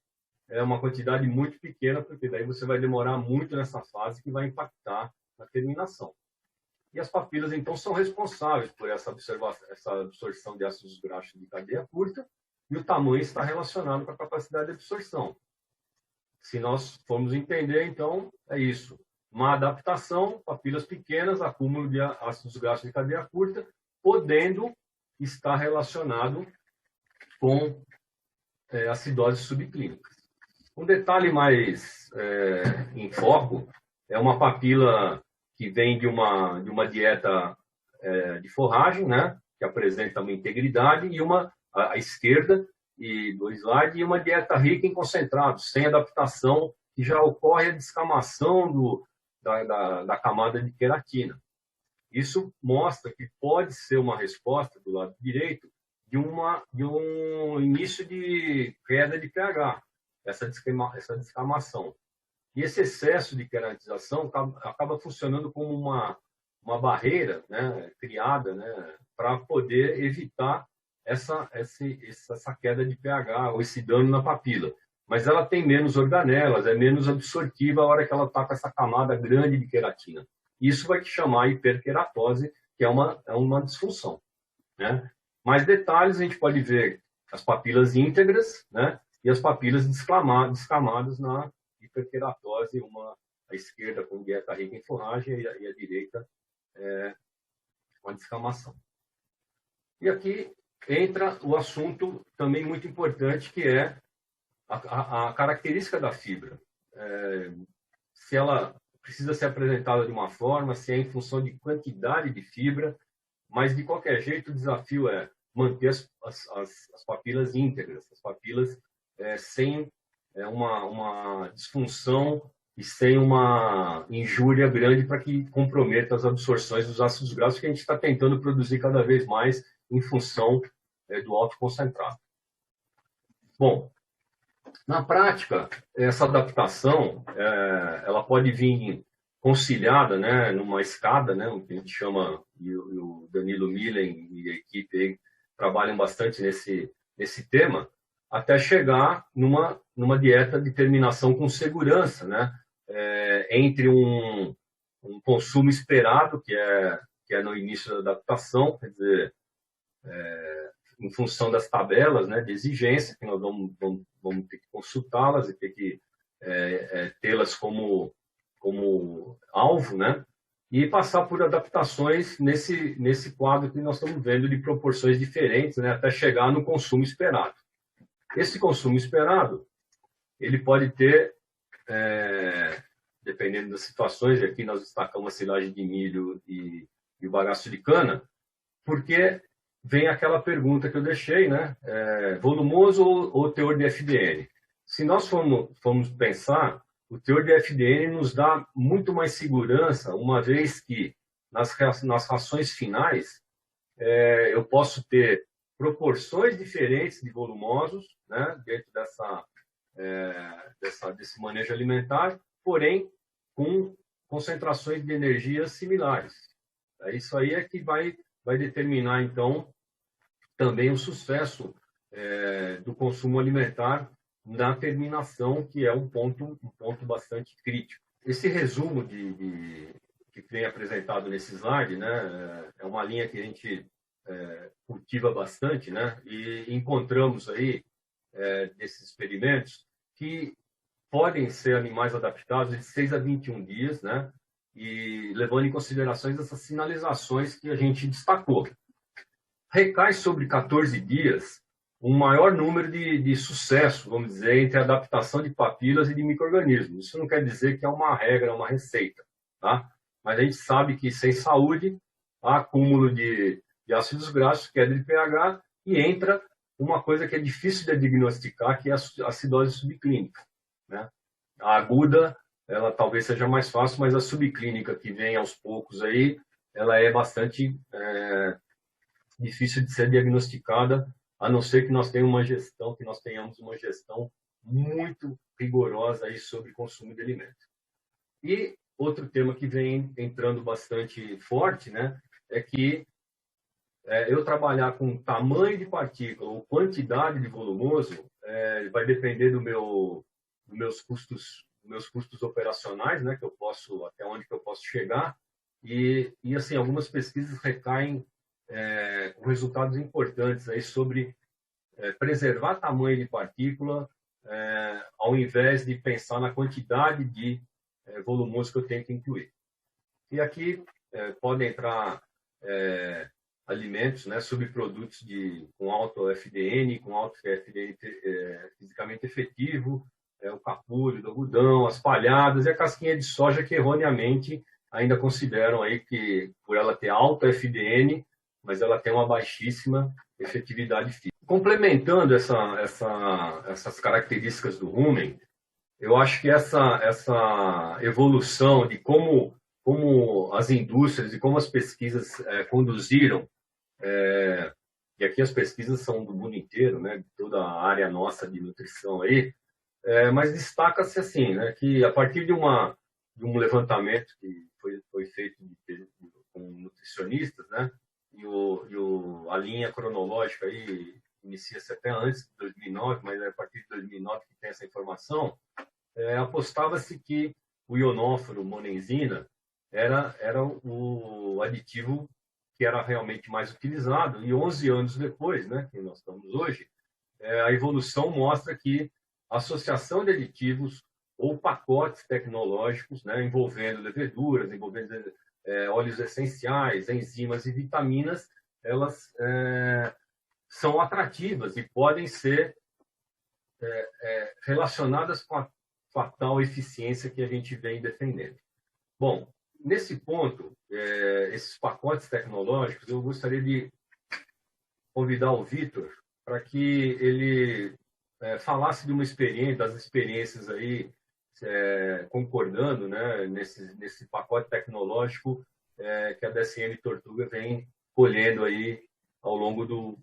uma quantidade muito pequena, porque daí você vai demorar muito nessa fase que vai impactar na terminação. E as papilas, então, são responsáveis por essa absorção de ácidos graxos de cadeia curta, e o tamanho está relacionado com a capacidade de absorção. Se nós formos entender, então, é isso. Má adaptação, papilas pequenas, acúmulo de ácidos graxos de cadeia curta, podendo estar relacionado com acidose subclínica. Um detalhe mais em foco é uma papila que vem de uma dieta de forragem, né, que apresenta uma integridade, e à esquerda e do slide, e uma dieta rica em concentrados, sem adaptação, que já ocorre a descamação da camada de queratina. Isso mostra que pode ser uma resposta do lado direito de um início de queda de pH, essa descamação. E esse excesso de queratização acaba funcionando como uma barreira, né, criada, né, para poder evitar essa queda de pH ou esse dano na papila. Mas ela tem menos organelas, é menos absortiva a hora que ela está com essa camada grande de queratina. Isso vai te chamar hiperqueratose, que é uma disfunção, né? Mais detalhes, a gente pode ver as papilas íntegras, né, e as papilas descamadas na hiperqueratose, à esquerda com dieta rica em forragem e a direita com a descamação. E aqui entra o assunto também muito importante, que é a característica da fibra. Se ela precisa ser apresentada de uma forma, se é em função de quantidade de fibra, mas de qualquer jeito o desafio é manter as papilas íntegras, as papilas sem uma disfunção e sem uma injúria grande para que comprometa as absorções dos ácidos graxos que a gente está tentando produzir cada vez mais em função do alto concentrado. Bom, na prática, essa adaptação ela pode vir conciliada, né, numa escada, né, o que a gente chama, e o Danilo Millen e a equipe aí trabalham bastante nesse tema, até chegar numa dieta de terminação com segurança, né, entre um consumo esperado, que é no início da adaptação, quer dizer, em função das tabelas, né, de exigência, que nós vamos ter que consultá-las e ter que tê-las como alvo, né, e passar por adaptações nesse quadro que nós estamos vendo de proporções diferentes, né, até chegar no consumo esperado. Esse consumo esperado, ele pode ter, dependendo das situações, e aqui nós destacamos a silagem de milho e o bagaço de cana, porque vem aquela pergunta que eu deixei, né? Volumoso ou teor de FDN? Se nós formos pensar, o teor de FDN nos dá muito mais segurança, uma vez que nas rações finais eu posso ter proporções diferentes de volumosos, né, dentro desse manejo alimentar, porém com concentrações de energia similares. Isso aí é que vai vai determinar, então, também o sucesso do consumo alimentar na terminação, que é um ponto bastante crítico. Esse resumo que vem apresentado nesse slide, né, é uma linha que a gente cultiva bastante, né, e encontramos aí, desses experimentos, que podem ser animais adaptados de 6 a 21 dias, né, e levando em consideração essas sinalizações que a gente destacou. Recai sobre 14 dias um maior número de sucesso, vamos dizer, entre a adaptação de papilas e de micro-organismos. Isso não quer dizer que é uma regra, uma receita, tá? Mas a gente sabe que sem saúde há acúmulo de ácidos graxos, queda de pH, e entra uma coisa que é difícil de diagnosticar, que é a acidose subclínica, né? A aguda, ela talvez seja mais fácil, mas a subclínica, que vem aos poucos aí, ela é bastante difícil de ser diagnosticada, a não ser que nós tenhamos uma gestão muito rigorosa aí sobre consumo de alimentos. E outro tema que vem entrando bastante forte, né, é que eu trabalhar com tamanho de partícula ou quantidade de volumoso vai depender dos meus custos operacionais, né, que eu posso, até onde que eu posso chegar, e assim, algumas pesquisas recaem com resultados importantes aí sobre preservar tamanho de partícula, ao invés de pensar na quantidade de volumoso que eu tenho que incluir. E aqui podem entrar alimentos, né, subprodutos com alto FDN, com alto FDN fisicamente efetivo, o capulho do algodão, as palhadas e a casquinha de soja, que erroneamente ainda consideram aí que, por ela ter alto FDN, mas ela tem uma baixíssima efetividade física. Complementando essas características do rumen, eu acho que essa evolução de como as indústrias e como as pesquisas conduziram, e aqui as pesquisas são do mundo inteiro, né, de toda a área nossa de nutrição aí, mas destaca-se assim, né, que a partir de um levantamento que foi feito com nutricionistas, né, a linha cronológica aí inicia-se até antes de 2009, mas é a partir de 2009 que tem essa informação, apostava-se que o ionóforo monenzina era o aditivo que era realmente mais utilizado, e 11 anos depois, né, que nós estamos hoje, a evolução mostra que a associação de aditivos ou pacotes tecnológicos, né, envolvendo leveduras, envolvendo óleos essenciais, enzimas e vitaminas, elas são atrativas e podem ser relacionadas com a tal eficiência que a gente vem defendendo. Bom, nesse ponto, esses pacotes tecnológicos, eu gostaria de convidar o Vitor para que ele falasse de uma experiência, das experiências aí, concordando, né, nesse pacote tecnológico que a DSM Tortuga vem colhendo aí ao longo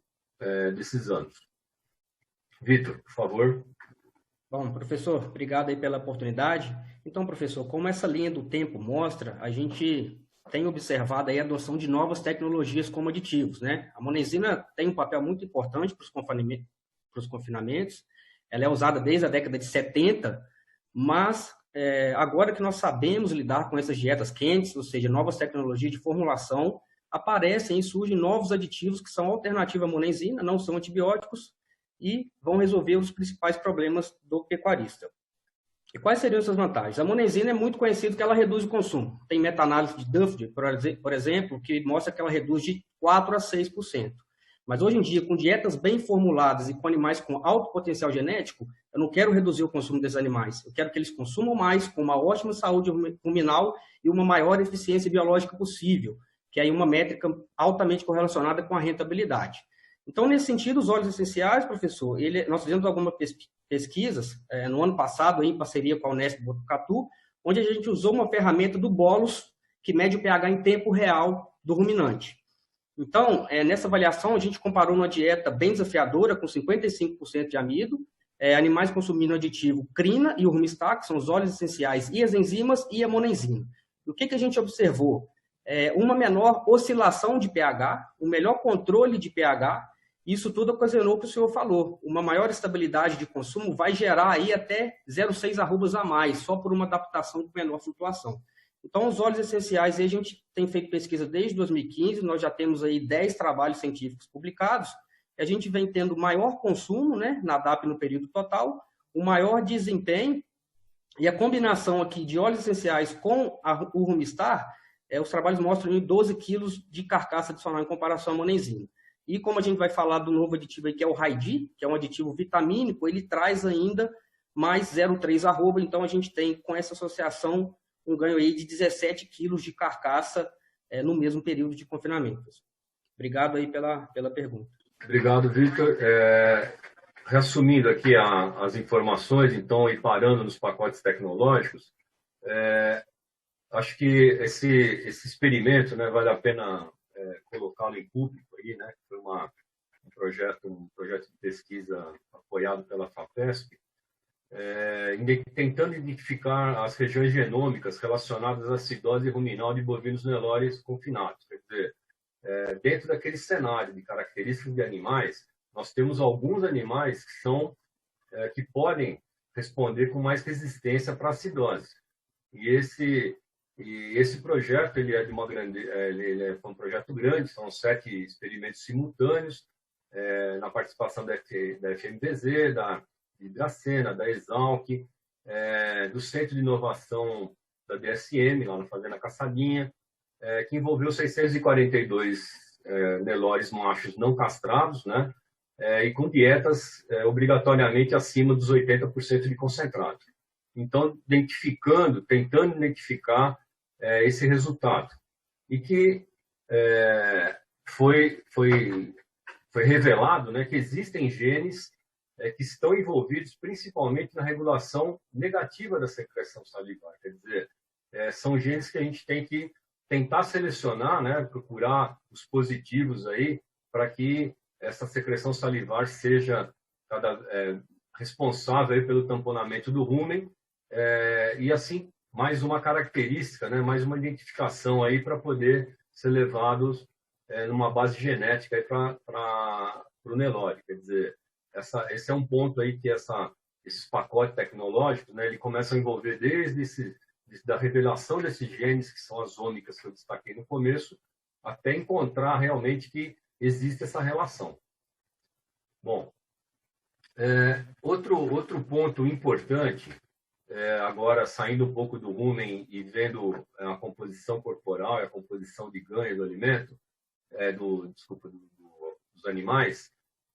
desses anos. Vitor, por favor. Bom, professor, obrigado aí pela oportunidade. Então, professor, como essa linha do tempo mostra, a gente tem observado aí a adoção de novas tecnologias como aditivos, né? A monenzina tem um papel muito importante para os confinamentos. Ela é usada desde a década de 70, mas agora que nós sabemos lidar com essas dietas quentes, ou seja, novas tecnologias de formulação, aparecem e surgem novos aditivos que são alternativa à monenzina, não são antibióticos e vão resolver os principais problemas do pecuarista. E quais seriam essas vantagens? A monenzina é muito conhecido que ela reduz o consumo. Tem meta-análise de Duffield, por exemplo, que mostra que ela reduz de 4% a 6%. Mas hoje em dia, com dietas bem formuladas e com animais com alto potencial genético, eu não quero reduzir o consumo desses animais. Eu quero que eles consumam mais, com uma ótima saúde ruminal e uma maior eficiência biológica possível, que é aí uma métrica altamente correlacionada com a rentabilidade. Então, nesse sentido, os óleos essenciais, professor, nós fizemos algumas pesquisas no ano passado, em parceria com a Unesp de Botucatu, onde a gente usou uma ferramenta do Bolus, que mede o pH em tempo real do ruminante. Então, nessa avaliação, a gente comparou uma dieta bem desafiadora, com 55% de amido, animais consumindo aditivo crina e urmistar, que são os óleos essenciais, e as enzimas e a monenzina. O que a gente observou? uma menor oscilação de pH, um melhor controle de pH. Isso tudo ocasionou o que o senhor falou. Uma maior estabilidade de consumo vai gerar aí até 0,6 arrobas a mais, só por uma adaptação com menor flutuação. Então, os óleos essenciais, a gente tem feito pesquisa desde 2015, nós já temos aí 10 trabalhos científicos publicados, e a gente vem tendo maior consumo, né, na DAP no período total, o maior desempenho, e a combinação aqui de óleos essenciais com o Rumistar, os trabalhos mostram 12 quilos de carcaça adicional em comparação à monenzima. E como a gente vai falar do novo aditivo aí, que é o Raidi, que é um aditivo vitamínico, ele traz ainda mais 0,3 arroba, então a gente tem, com essa associação, um ganho aí de 17 quilos de carcaça no mesmo período de confinamento. Obrigado aí pela pergunta. Obrigado, Victor. Resumindo aqui as informações, então, e parando nos pacotes tecnológicos, acho que esse experimento, né, vale a pena colocá-lo em público aí, né? Foi um projeto de pesquisa apoiado pela FAPESP, tentando identificar as regiões genômicas relacionadas à acidose ruminal de bovinos Nelore confinados. Quer dizer, dentro daquele cenário de características de animais, nós temos alguns animais que podem responder com mais resistência para a acidose. E esse projeto ele é um projeto grande, são 7 experimentos simultâneos, na participação da FMVZ, da Hidracena, da Exalc, do Centro de Inovação da DSM, lá na Fazenda Caçadinha, que envolveu 642 Nelores machos não castrados, né? E com dietas obrigatoriamente acima dos 80% de concentrado. Então, tentando identificar esse resultado. E que foi revelado, né, que existem genes que estão envolvidos principalmente na regulação negativa da secreção salivar. Quer dizer, são genes que a gente tem que tentar selecionar, né, procurar os positivos aí para que essa secreção salivar seja responsável aí pelo tamponamento do rumen, e assim mais uma característica, né, mais uma identificação aí para poder ser levados numa base genética para o Nelore. Quer dizer, esse é um ponto aí que esses pacotes tecnológicos, né, ele começam a envolver desde da revelação desses genes, que são as ômicas que eu destaquei no começo, até encontrar realmente que existe essa relação. Bom, outro ponto importante, agora saindo um pouco do rumen e vendo a composição corporal e a composição de ganho do alimento, dos animais,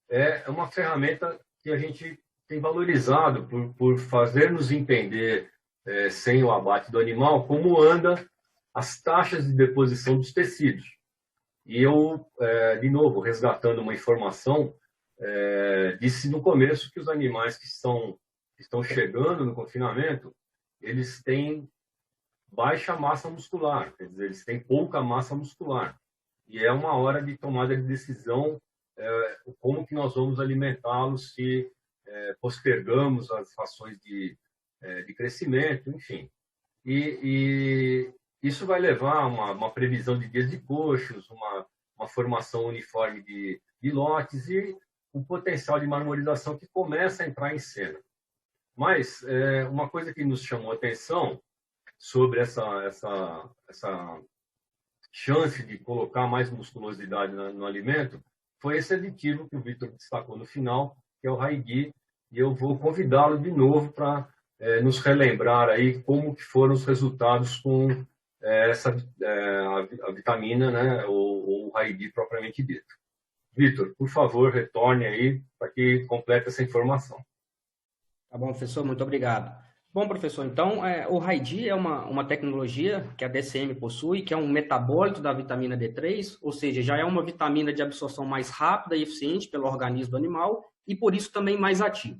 é uma ferramenta que a gente tem valorizado por fazer-nos entender, sem o abate do animal, como anda as taxas de deposição dos tecidos. E eu, de novo, resgatando uma informação, disse no começo que os animais que estão chegando no confinamento, eles têm baixa massa muscular, quer dizer, eles têm pouca massa muscular. E é uma hora de tomada de decisão como que nós vamos alimentá-los se postergamos as rações de crescimento, enfim. E isso vai levar a uma previsão de dias de coxos, uma formação uniforme de lotes e um potencial de marmorização que começa a entrar em cena. Mas uma coisa que nos chamou a atenção sobre essa chance de colocar mais musculosidade no alimento foi esse aditivo que o Victor destacou no final, que é o Raidi, e eu vou convidá-lo de novo para nos relembrar aí como que foram os resultados com a vitamina, né, ou o Raidi propriamente dito. Victor, por favor, retorne aí para que complete essa informação. Tá bom, professor, muito obrigado. Bom, professor, então, o Raidi é uma tecnologia que a DSM possui, que é um metabólito da vitamina D3, ou seja, já é uma vitamina de absorção mais rápida e eficiente pelo organismo do animal e, por isso, também mais ativa.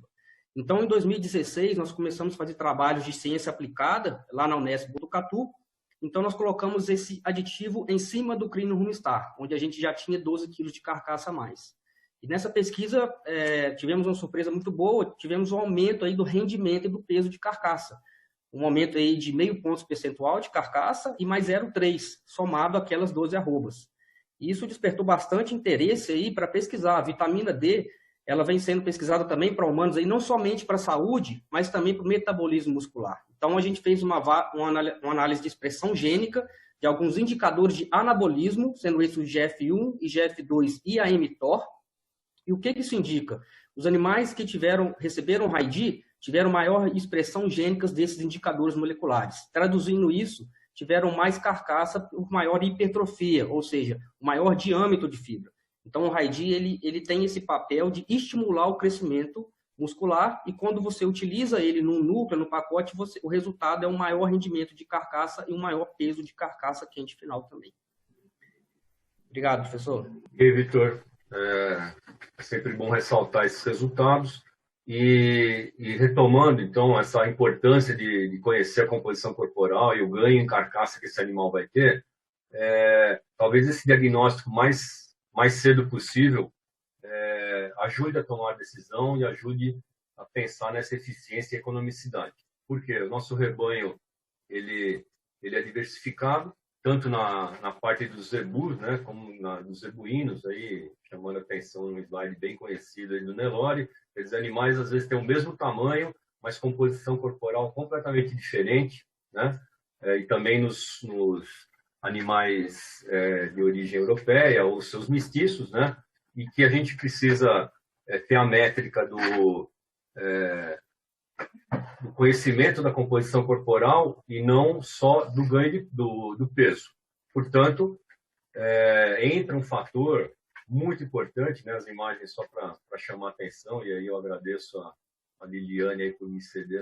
Então, em 2016, nós começamos a fazer trabalhos de ciência aplicada lá na Unesp Botucatu. Então, nós colocamos esse aditivo em cima do Crino Rumistar, onde a gente já tinha 12 quilos de carcaça a mais. E nessa pesquisa, tivemos uma surpresa muito boa, tivemos um aumento aí do rendimento e do peso de carcaça. um aumento aí de 0,5 ponto percentual de carcaça e mais 0,3, somado aquelas 12 arrobas. E isso despertou bastante interesse aí para pesquisar. A vitamina D, ela vem sendo pesquisada também para humanos, aí, não somente para a saúde, mas também para o metabolismo muscular. Então, a gente fez uma análise de expressão gênica de alguns indicadores de anabolismo, sendo esses o GF1 e GF2 e a mTOR. E o que isso indica? Os animais que receberam RAID tiveram maior expressão gênica desses indicadores moleculares. Traduzindo isso, tiveram mais carcaça por maior hipertrofia, ou seja, maior diâmetro de fibra. Então, o RAID ele tem esse papel de estimular o crescimento muscular e quando você utiliza ele no núcleo, no pacote, o resultado é um maior rendimento de carcaça e um maior peso de carcaça quente final também. Obrigado, professor. E aí, Vitor, é sempre bom ressaltar esses resultados e retomando, então, essa importância de conhecer a composição corporal e o ganho em carcaça que esse animal vai ter, talvez esse diagnóstico mais cedo possível ajude a tomar decisão e ajude a pensar nessa eficiência e economicidade. Porque o nosso rebanho ele é diversificado, tanto na parte dos zebus, né, como dos zebuínos, aí, chamando a atenção num slide bem conhecido aí do Nelore. Esses animais, às vezes, têm o mesmo tamanho, mas composição corporal completamente diferente, né? E também nos animais de origem europeia, ou seus mestiços, né? E que a gente precisa ter a métrica do conhecimento da composição corporal e não só do ganho do peso. Portanto, entra um fator muito importante, né, as imagens só para chamar a atenção, e aí eu agradeço a Liliane aí por me ceder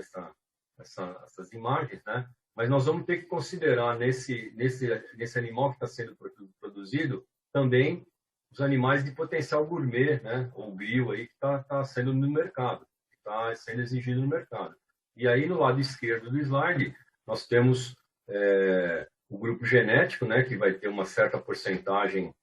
essas imagens, né? Mas nós vamos ter que considerar nesse animal que está sendo produzido também os animais de potencial gourmet, né, ou grill aí que está sendo no mercado, que está sendo exigido no mercado. E aí no lado esquerdo do slide nós temos o grupo genético, né, que vai ter uma certa porcentagem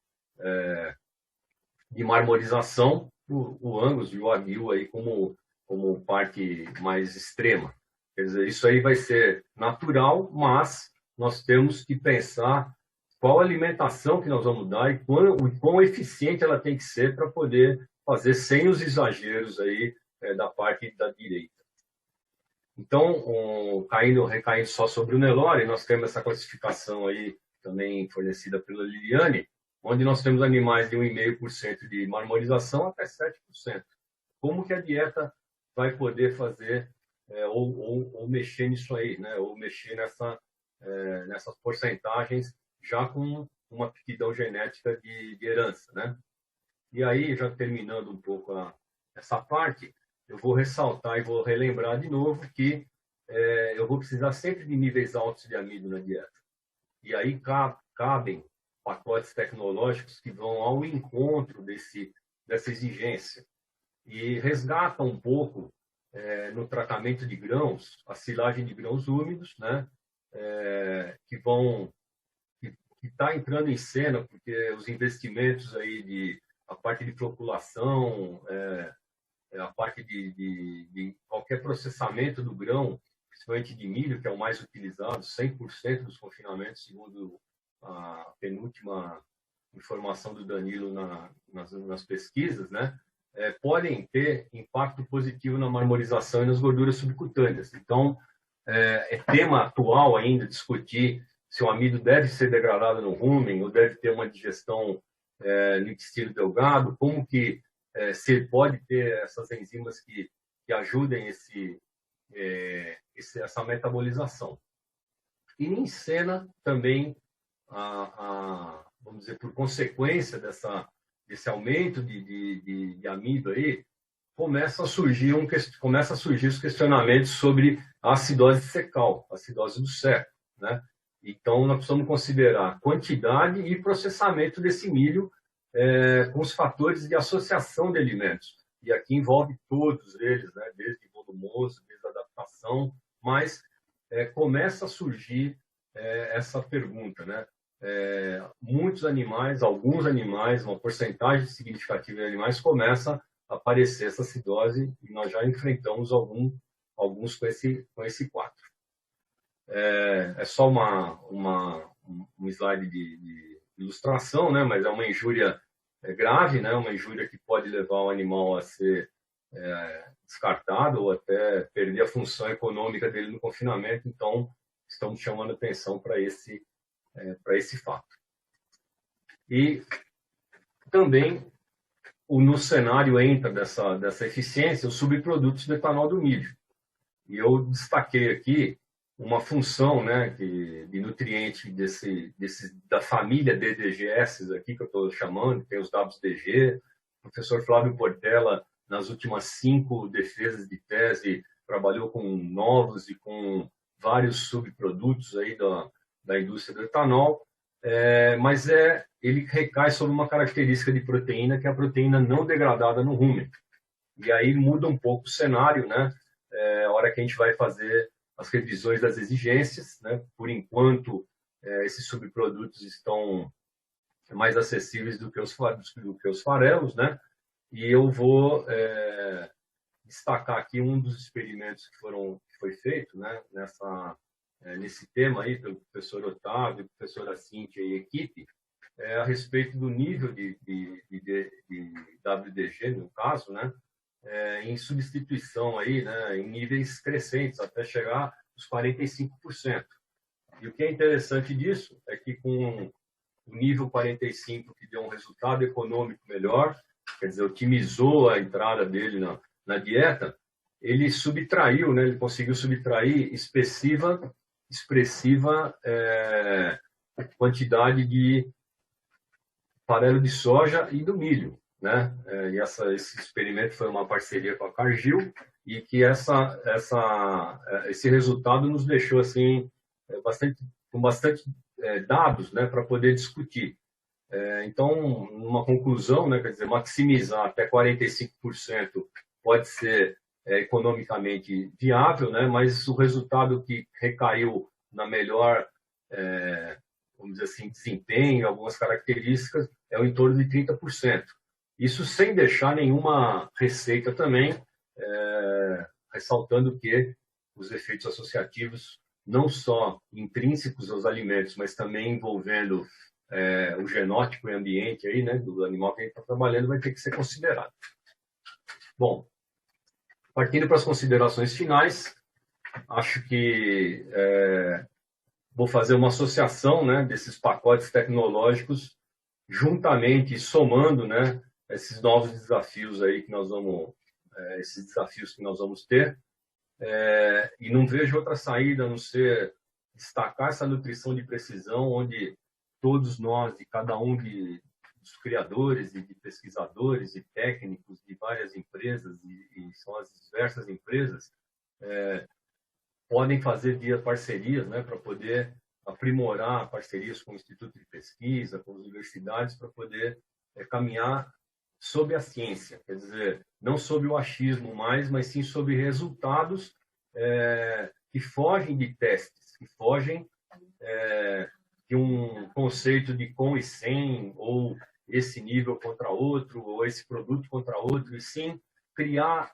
de marmorização, o Angus e o Wagyu aí como parte mais extrema. Quer dizer, isso aí vai ser natural, mas nós temos que pensar qual a alimentação que nós vamos dar e quão eficiente ela tem que ser para poder fazer sem os exageros aí da parte da direita. Então, recaindo só sobre o Nelore, nós temos essa classificação aí também fornecida pela Liliane, onde nós temos animais de 1,5% de marmorização até 7%. Como que a dieta vai poder fazer ou mexer nisso aí, né? Ou mexer nessas porcentagens já com uma aptidão genética de herança, né? E aí, já terminando um pouco essa parte, eu vou ressaltar e vou relembrar de novo que eu vou precisar sempre de níveis altos de amido na dieta. E aí cabem pacotes tecnológicos que vão ao encontro dessa exigência e resgatam um pouco no tratamento de grãos, a silagem de grãos úmidos, né? Que está entrando em cena porque os investimentos aí a parte de floculação, a parte de qualquer processamento do grão, principalmente de milho, que é o mais utilizado, 100% dos confinamentos, segundo a penúltima informação do Danilo nas pesquisas, né, podem ter impacto positivo na marmorização e nas gorduras subcutâneas. Então, é tema atual ainda discutir se o amido deve ser degradado no rumen ou deve ter uma digestão no intestino delgado, como que se pode ter essas enzimas que ajudem essa metabolização. E em cena também, vamos dizer, por consequência desse aumento de amido aí, começa a surgir os questionamentos sobre a acidose fecal, a acidose do seco, né? Então, nós precisamos considerar a quantidade e processamento desse milho com os fatores de associação de alimentos. E aqui envolve todos eles, né? Desde volumoso, desde adaptação, mas começa a surgir essa pergunta, né? Muitos animais, alguns animais, uma porcentagem significativa de animais começa a aparecer essa acidose e nós já enfrentamos alguns com esse quadro. é só um slide de ilustração, né? Mas é uma injúria grave, né? Uma injúria que pode levar o animal a ser descartado ou até perder a função econômica dele no confinamento. Então, estamos chamando atenção para esse fato. E também no cenário entra dessa eficiência os subprodutos do etanol do milho. E eu destaquei aqui uma função, né, de nutriente da família DDGS aqui, que eu estou chamando, tem os WDG. O professor Flávio Portela, nas últimas 5 defesas de tese, trabalhou com novos e com vários subprodutos aí da indústria do etanol, mas ele recai sobre uma característica de proteína, que é a proteína não degradada no rumen. E aí muda um pouco o cenário, né? A hora que a gente vai fazer as revisões das exigências, né? Por enquanto, esses subprodutos estão mais acessíveis do que os farelos, né? E eu vou destacar aqui um dos experimentos que foi feito, né? Nesse tema aí, pelo professor Otávio, professora Cíntia e equipe, a respeito do nível de WDG, no caso, né? Em substituição aí, né, em níveis crescentes, até chegar aos 45%. E o que é interessante disso é que com o nível 45, que deu um resultado econômico melhor, quer dizer, otimizou a entrada dele na dieta, ele subtraiu, né, ele conseguiu subtrair expressiva quantidade de farelo de soja e do milho, né? E esse experimento foi uma parceria com a Cargill, e que esse resultado nos deixou assim com bastante dados, né, para poder discutir. Então, uma conclusão, né, quer dizer, maximizar até 45% pode ser economicamente viável, né, mas o resultado que recaiu na melhor, vamos dizer assim, desempenho, algumas características, é o em torno de 30%. Isso sem deixar nenhuma receita também, ressaltando que os efeitos associativos, não só intrínsecos aos alimentos, mas também envolvendo o genótipo e ambiente aí, né, do animal que a gente está trabalhando, vai ter que ser considerado. Bom, partindo para as considerações finais, acho que vou fazer uma associação, né, desses pacotes tecnológicos, juntamente somando, né, esses novos desafios aí que nós vamos ter, e não vejo outra saída a não ser destacar essa nutrição de precisão, onde todos nós, de cada um dos criadores e de pesquisadores e técnicos de várias empresas, e são as diversas empresas, podem fazer via parcerias, né, para poder aprimorar parcerias com o Instituto de Pesquisa, com as universidades, para poder caminhar sob a ciência, quer dizer, não sob o achismo mais, mas sim sob resultados que fogem de testes, que fogem de um conceito de com e sem, ou esse nível contra outro, ou esse produto contra outro, e sim criar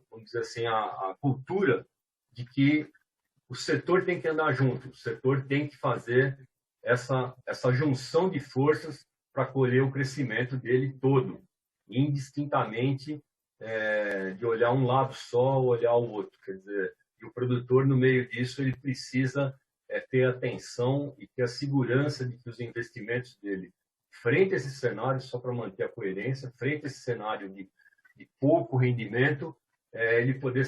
vamos dizer assim, a cultura de que o setor tem que andar junto, o setor tem que fazer essa junção de forças para colher o crescimento dele todo, indistintamente de olhar um lado só ou olhar o outro. Quer dizer, e o produtor, no meio disso, ele precisa ter atenção e ter a segurança de que os investimentos dele, frente a esse cenário, só para manter a coerência, frente a esse cenário de pouco rendimento, ele poder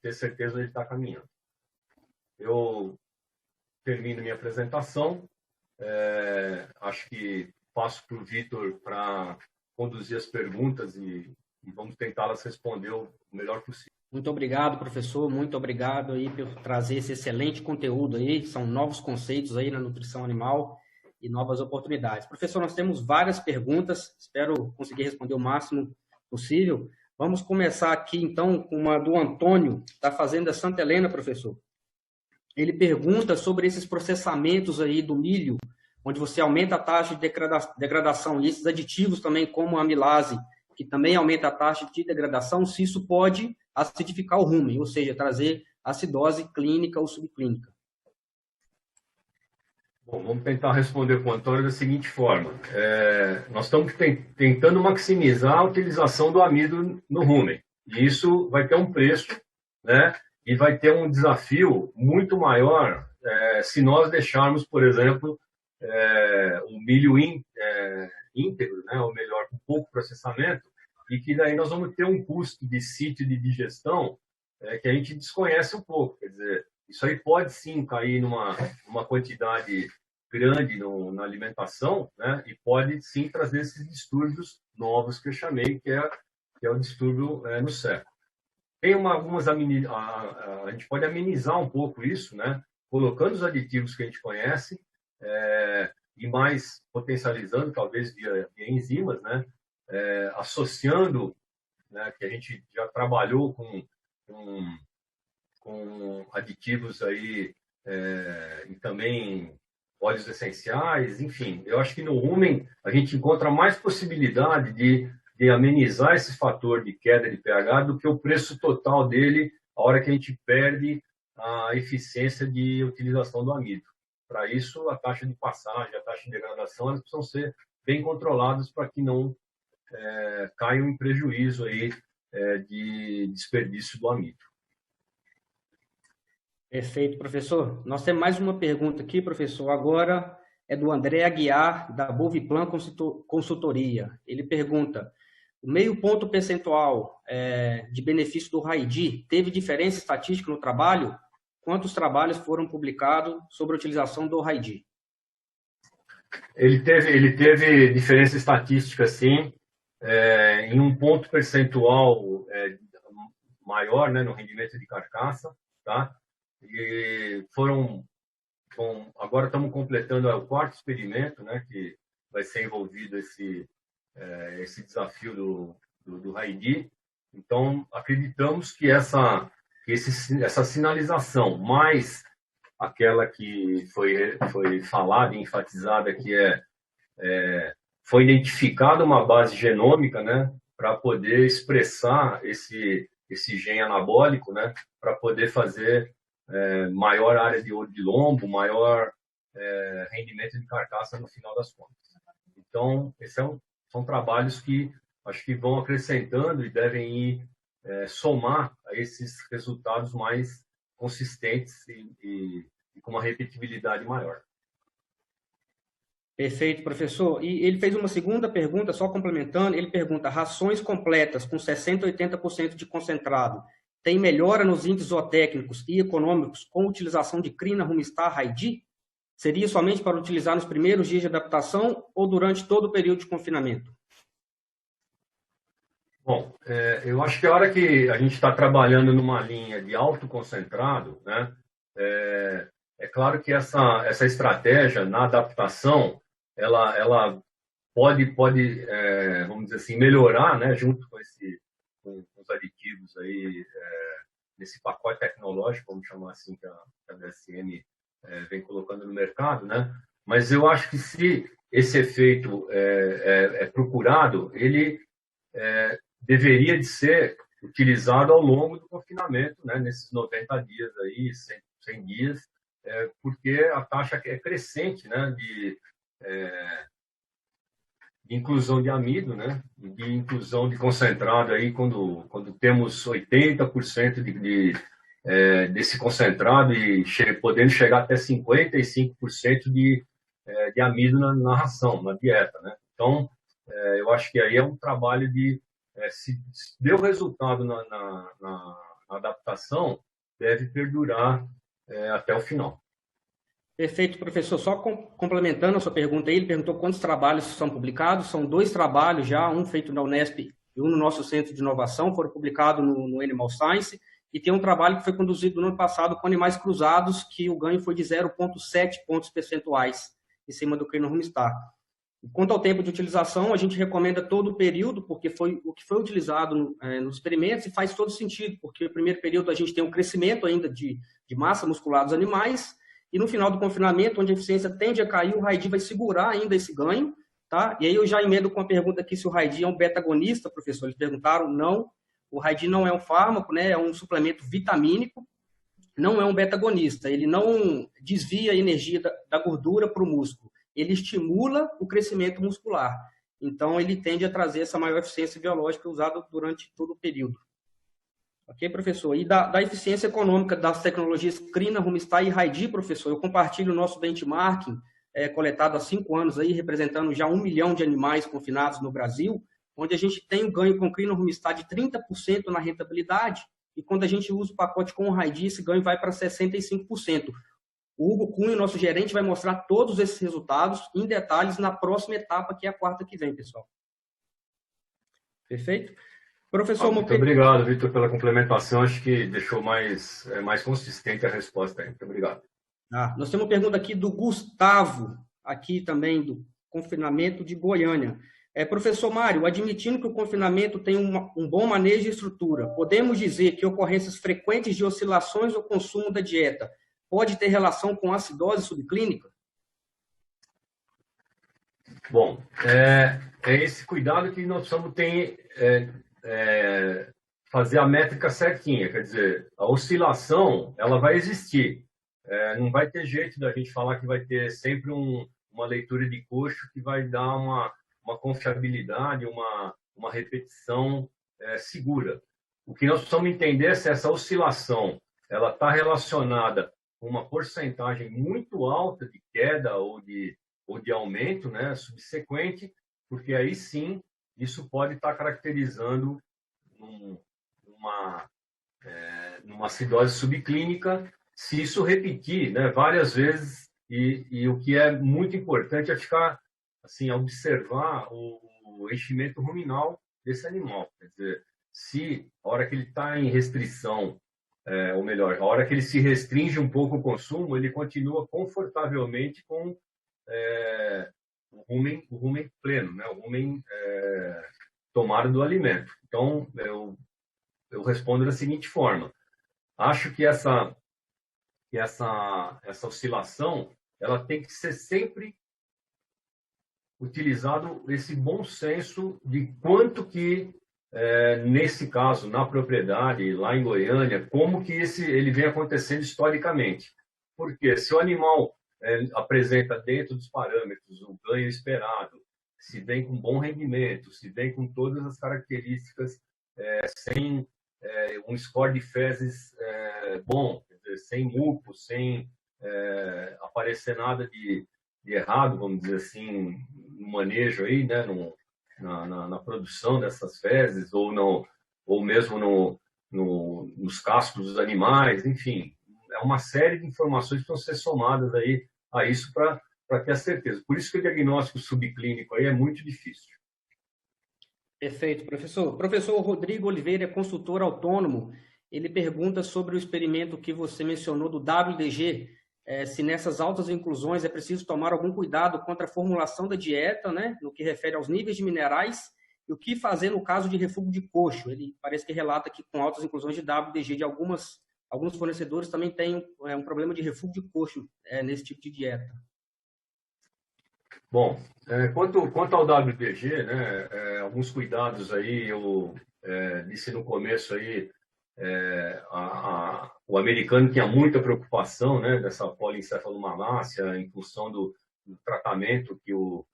ter certeza onde ele está caminhando. Eu termino minha apresentação. Acho que passo para o Vitor para conduzir as perguntas e vamos tentá-las responder o melhor possível. Muito obrigado, professor. Muito obrigado aí por trazer esse excelente conteúdo aí. São novos conceitos aí na nutrição animal e novas oportunidades. Professor, nós temos várias perguntas. Espero conseguir responder o máximo possível. Vamos começar aqui, então, com uma do Antônio, da Fazenda Santa Helena, professor. Ele pergunta sobre esses processamentos aí do milho, onde você aumenta a taxa de degradação, e esses aditivos também, como a amilase, que também aumenta a taxa de degradação, se isso pode acidificar o rumen, ou seja, trazer acidose clínica ou subclínica? Bom, vamos tentar responder para o Antônio da seguinte forma. Nós estamos tentando maximizar a utilização do amido no rumen. E isso vai ter um preço, né? E vai ter um desafio muito maior se nós deixarmos, por exemplo, o milho íntegro, né? Ou melhor, com pouco processamento, e que daí nós vamos ter um custo de sítio de digestão que a gente desconhece um pouco. Quer dizer, isso aí pode sim cair numa quantidade grande na alimentação, né? E pode sim trazer esses distúrbios novos que eu chamei, que é o distúrbio no seco. Tem a gente pode amenizar um pouco isso, né? Colocando os aditivos que a gente conhece e mais potencializando, talvez via enzimas, né? Associando, né? Que a gente já trabalhou com aditivos aí e também óleos essenciais, enfim. Eu acho que no rumen a gente encontra mais possibilidade de amenizar esse fator de queda de pH do que o preço total dele, a hora que a gente perde a eficiência de utilização do amido. Para isso, a taxa de passagem, a taxa de degradação, elas precisam ser bem controladas para que não caiam em prejuízo aí, de desperdício do amido. Perfeito, professor. Nós temos mais uma pergunta aqui, professor. Agora é do André Aguiar, da Boviplan Consultoria. Ele pergunta: o meio ponto percentual de benefício do RAIDI teve diferença estatística no trabalho? Quantos trabalhos foram publicados sobre a utilização do RAIDI? Ele teve diferença estatística, sim, em um ponto percentual maior, né, no rendimento de carcaça, tá? E agora estamos completando o quarto experimento, né, que vai ser envolvido esse desafio do RAIDI. Então, acreditamos que essa sinalização, mais aquela que foi falada e enfatizada, que foi identificada uma base genômica, né, para poder expressar esse gene anabólico, né, para poder fazer maior área de ouro de lombo, maior rendimento de carcaça no final das contas. Então, são trabalhos que acho que vão acrescentando e devem ir somar a esses resultados mais consistentes e com uma repetibilidade maior. Perfeito, professor. E ele fez uma segunda pergunta, só complementando. Ele pergunta: rações completas com 60% a 80% de concentrado tem melhora nos índices zootécnicos e econômicos com utilização de crina, rumistar, RAIDI? Seria somente para utilizar nos primeiros dias de adaptação ou durante todo o período de confinamento? Bom, eu acho que a hora que a gente está trabalhando numa linha de alto concentrado, né, é claro que essa estratégia na adaptação, ela pode vamos dizer assim, melhorar, né, junto com os aditivos aí, nesse pacote tecnológico, vamos chamar assim, que a DSM vem colocando no mercado, né? Mas eu acho que se esse efeito é procurado, ele deveria de ser utilizado ao longo do confinamento, né? Nesses 90 dias aí, 100 dias, porque a taxa é crescente, né? De inclusão de amido, né? De inclusão de concentrado aí, quando temos 80% desse concentrado e podendo chegar até 55% de amido na ração, na dieta, né? Então, eu acho que aí é um trabalho se deu resultado na adaptação, deve perdurar até o final. Perfeito, professor. Só complementando a sua pergunta aí, ele perguntou quantos trabalhos são publicados. São 2 trabalhos já, um feito na Unesp e um no nosso Centro de Inovação, foram publicados no Animal Science, e tem um trabalho que foi conduzido no ano passado com animais cruzados, que o ganho foi de 0,7 pontos percentuais em cima do crino rumistar. Quanto ao tempo de utilização, a gente recomenda todo o período, porque foi o que foi utilizado nos experimentos e faz todo sentido, porque no primeiro período a gente tem um crescimento ainda de massa muscular dos animais, e no final do confinamento, onde a eficiência tende a cair, o RAIDI vai segurar ainda esse ganho, tá? E aí eu já emendo com a pergunta aqui se o RAIDI é um beta-agonista, professor. Eles perguntaram, não. O RAIDI não é um fármaco, né? É um suplemento vitamínico. não é um beta-agonista, ele não desvia a energia da gordura para o músculo, ele estimula o crescimento muscular. Então, ele tende a trazer essa maior eficiência biológica usada durante todo o período. Ok, professor? E da eficiência econômica das tecnologias Crina, Rumstar e Raidi, professor, eu compartilho o nosso benchmarking coletado há 5 anos, aí, representando já 1 milhão de animais confinados no Brasil, onde a gente tem um ganho com Crina Rumstar de 30% na rentabilidade, e quando a gente usa o pacote com o Raidi, esse ganho vai para 65%. O Hugo Cunha, nosso gerente, vai mostrar todos esses resultados em detalhes na próxima etapa, que é a quarta que vem, pessoal. Perfeito? Professor Muito obrigado, Vitor, pela complementação. Acho que deixou mais consistente a resposta aí. Muito obrigado. Nós temos uma pergunta aqui do Gustavo, aqui também do confinamento de Goiânia. Professor Mário, admitindo que o confinamento tem um bom manejo de estrutura, podemos dizer que ocorrências frequentes de oscilações no consumo da dieta pode ter relação com acidose subclínica? Bom, é esse cuidado que nós precisamos ter, fazer a métrica certinha. Quer dizer, a oscilação, ela vai existir. Não vai ter jeito da gente falar que vai ter sempre uma leitura de coxo que vai dar uma confiabilidade, uma repetição segura. O que nós precisamos entender é se essa oscilação ela está relacionada com uma porcentagem muito alta de queda ou de aumento, né, subsequente, porque aí sim isso pode estar caracterizando numa acidose subclínica, se isso repetir, né, várias vezes, e o que é muito importante é ficar, assim, observar o enchimento ruminal desse animal. Quer dizer, se a hora que ele está em restrição, ou melhor, a hora que ele se restringe um pouco o consumo, ele continua confortavelmente com o rumen pleno, né, o rumen tomado do alimento. Então, eu respondo da seguinte forma: acho que essa oscilação ela tem que ser sempre utilizado esse bom senso de quanto que, nesse caso, na propriedade, lá em Goiânia, como que ele vem acontecendo historicamente. Porque se o animal apresenta dentro dos parâmetros o ganho esperado, se vem com bom rendimento, se vem com todas as características, sem um score de fezes bom, quer dizer, sem muco, sem aparecer nada de errado, vamos dizer assim, no manejo aí, né, na produção dessas fezes, ou mesmo nos cascos dos animais, enfim, é uma série de informações que vão ser somadas aí a isso para ter a certeza. Por isso que o diagnóstico subclínico aí é muito difícil. Perfeito, professor. Professor Rodrigo Oliveira é consultor autônomo. Ele pergunta sobre o experimento que você mencionou do WDG, se nessas altas inclusões é preciso tomar algum cuidado contra a formulação da dieta, né, no que refere aos níveis de minerais, e o que fazer no caso de refúgio de coxo. Ele parece que relata que com altas inclusões de WDG de alguns fornecedores também tem um problema de refúgio de coxo nesse tipo de dieta. Bom, quanto ao WDG, né, alguns cuidados aí, eu disse no começo aí, o americano tinha muita preocupação, né, dessa polencefalomalácia em função do tratamento que o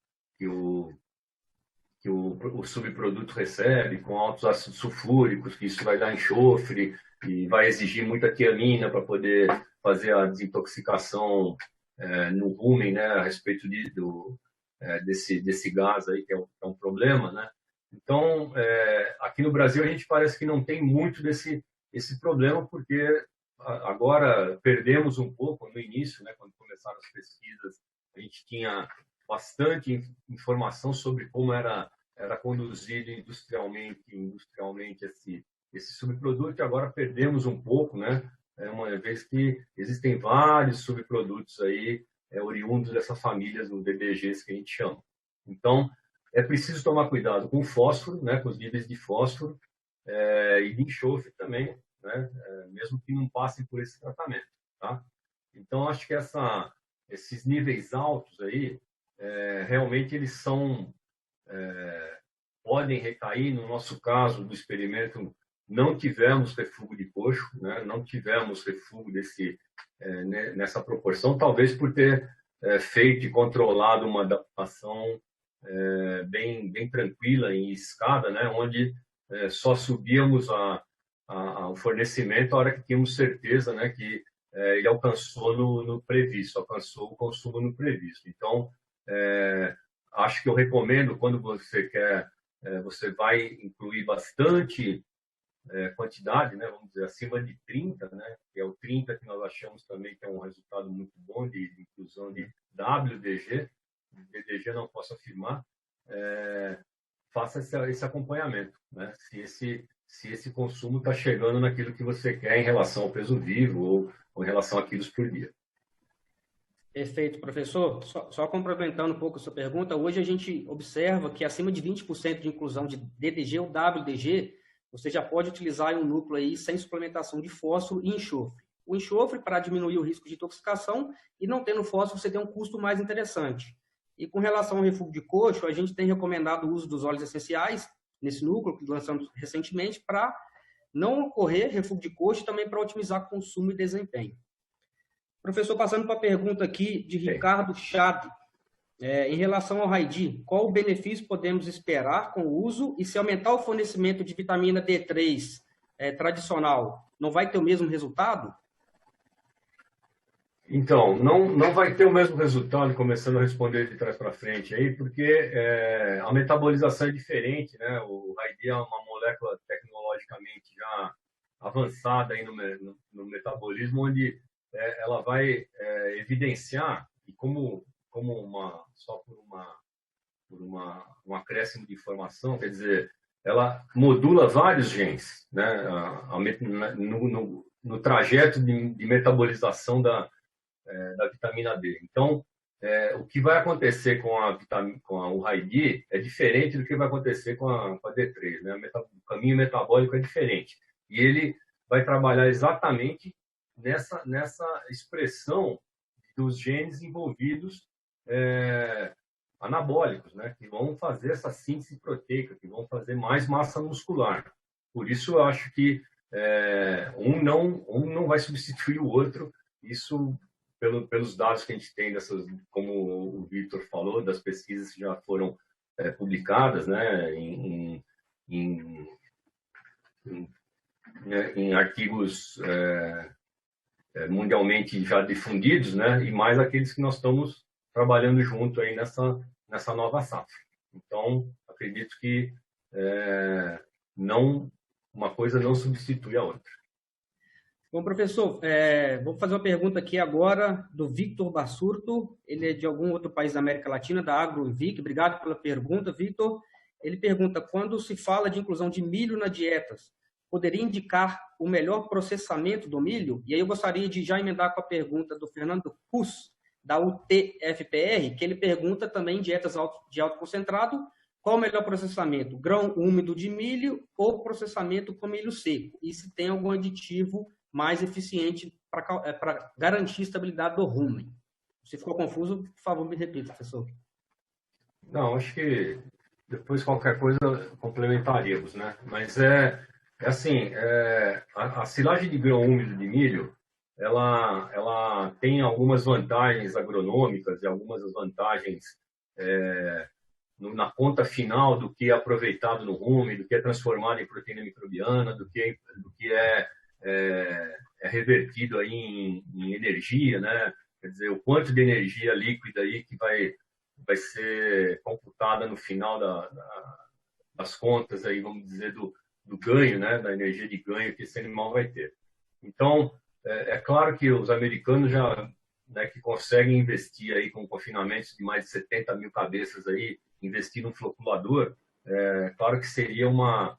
subproduto recebe, com altos ácidos sulfúricos, que isso vai dar enxofre e vai exigir muita tiamina para poder fazer a desintoxicação no rumen, né, a respeito desse gás aí, que é um problema, né? Então, aqui no Brasil, a gente parece que não tem muito esse problema, porque agora perdemos um pouco no início, né, quando começaram as pesquisas, a gente tinha bastante informação sobre como era conduzido industrialmente esse subproduto, e agora perdemos um pouco, né, uma vez que existem vários subprodutos aí oriundos dessa família dos DDGs que a gente chama. Então, é preciso tomar cuidado com o fósforo, né, com os níveis de fósforo e de enxofre também, né, mesmo que não passem por esse tratamento, tá? Então, acho que esses níveis altos aí, realmente eles podem recair, no nosso caso do experimento não tivemos refúgio de coxo, né? Não tivemos refúgio nessa proporção, talvez por ter feito e controlado uma adaptação bem tranquila em escada, né? Onde só subíamos o fornecimento a hora que tínhamos certeza, né, que ele alcançou no previsto, alcançou o consumo no previsto. Então, acho que eu recomendo, quando você quer, você vai incluir bastante quantidade, né, vamos dizer, acima de 30, né, que é o 30 que nós achamos também que é um resultado muito bom de inclusão de WDG, DDG não posso afirmar, faça esse acompanhamento, né, se esse consumo está chegando naquilo que você quer em relação ao peso vivo ou em relação a quilos por dia. Perfeito, professor. Só complementando um pouco a sua pergunta, hoje a gente observa que acima de 20% de inclusão de DDG ou WDG, você já pode utilizar um núcleo aí sem suplementação de fósforo e enxofre. O enxofre para diminuir o risco de intoxicação e não tendo fósforo você tem um custo mais interessante. E com relação ao refúgio de coxo, a gente tem recomendado o uso dos óleos essenciais nesse núcleo que lançamos recentemente para não ocorrer refúgio de coxo e também para otimizar consumo e desempenho. Professor, passando para a pergunta aqui de Ricardo Chade, em relação ao Raidi, qual o benefício podemos esperar com o uso e se aumentar o fornecimento de vitamina D3 tradicional, não vai ter o mesmo resultado? Então, não vai ter o mesmo resultado, começando a responder de trás para frente aí, porque a metabolização é diferente, né? O Raidi é uma molécula tecnologicamente já avançada aí no metabolismo, onde ela vai evidenciar, e só por um acréscimo de informação, quer dizer, ela modula vários genes, né? No trajeto de metabolização da vitamina D. Então, o que vai acontecer com o Raidi é diferente do que vai acontecer com a D3, né? O caminho metabólico é diferente. E ele vai trabalhar exatamente nessa expressão dos genes envolvidos anabólicos, né? Que vão fazer essa síntese proteica, que vão fazer mais massa muscular. Por isso, eu acho que um não vai substituir o outro. Isso pelos dados que a gente tem como o Victor falou, das pesquisas que já foram publicadas, né, em artigos mundialmente já difundidos, né, e mais aqueles que nós estamos trabalhando junto aí nessa nova safra. Então, acredito que uma coisa não substitui a outra. Bom, professor, vou fazer uma pergunta aqui agora do Victor Bassurto. Ele é de algum outro país da América Latina, da AgroVic. Obrigado pela pergunta, Victor. Ele pergunta, quando se fala de inclusão de milho na dietas, poderia indicar o melhor processamento do milho? E aí eu gostaria de já emendar com a pergunta do Fernando Pus, da UTFPR, que ele pergunta também em dietas de alto concentrado, qual o melhor processamento, grão úmido de milho ou processamento com milho seco? E se tem algum aditivo mais eficiente para garantir a estabilidade do rumen. Se ficou confuso, por favor, me repita, professor. Não, acho que depois qualquer coisa complementaríamos, né? Mas assim, a silagem de grão úmido de milho, ela tem algumas vantagens agronômicas e algumas vantagens na ponta final do que é aproveitado no rumen, do que é transformado em proteína microbiana, do que é revertido aí em energia, né? Quer dizer, o quanto de energia líquida aí que vai ser computada no final das contas aí, vamos dizer, do ganho, né? Da energia de ganho que esse animal vai ter. Então, é claro que os americanos já, né, que conseguem investir aí com confinamentos de mais de 70 mil cabeças aí, investir num floculador, claro que seria uma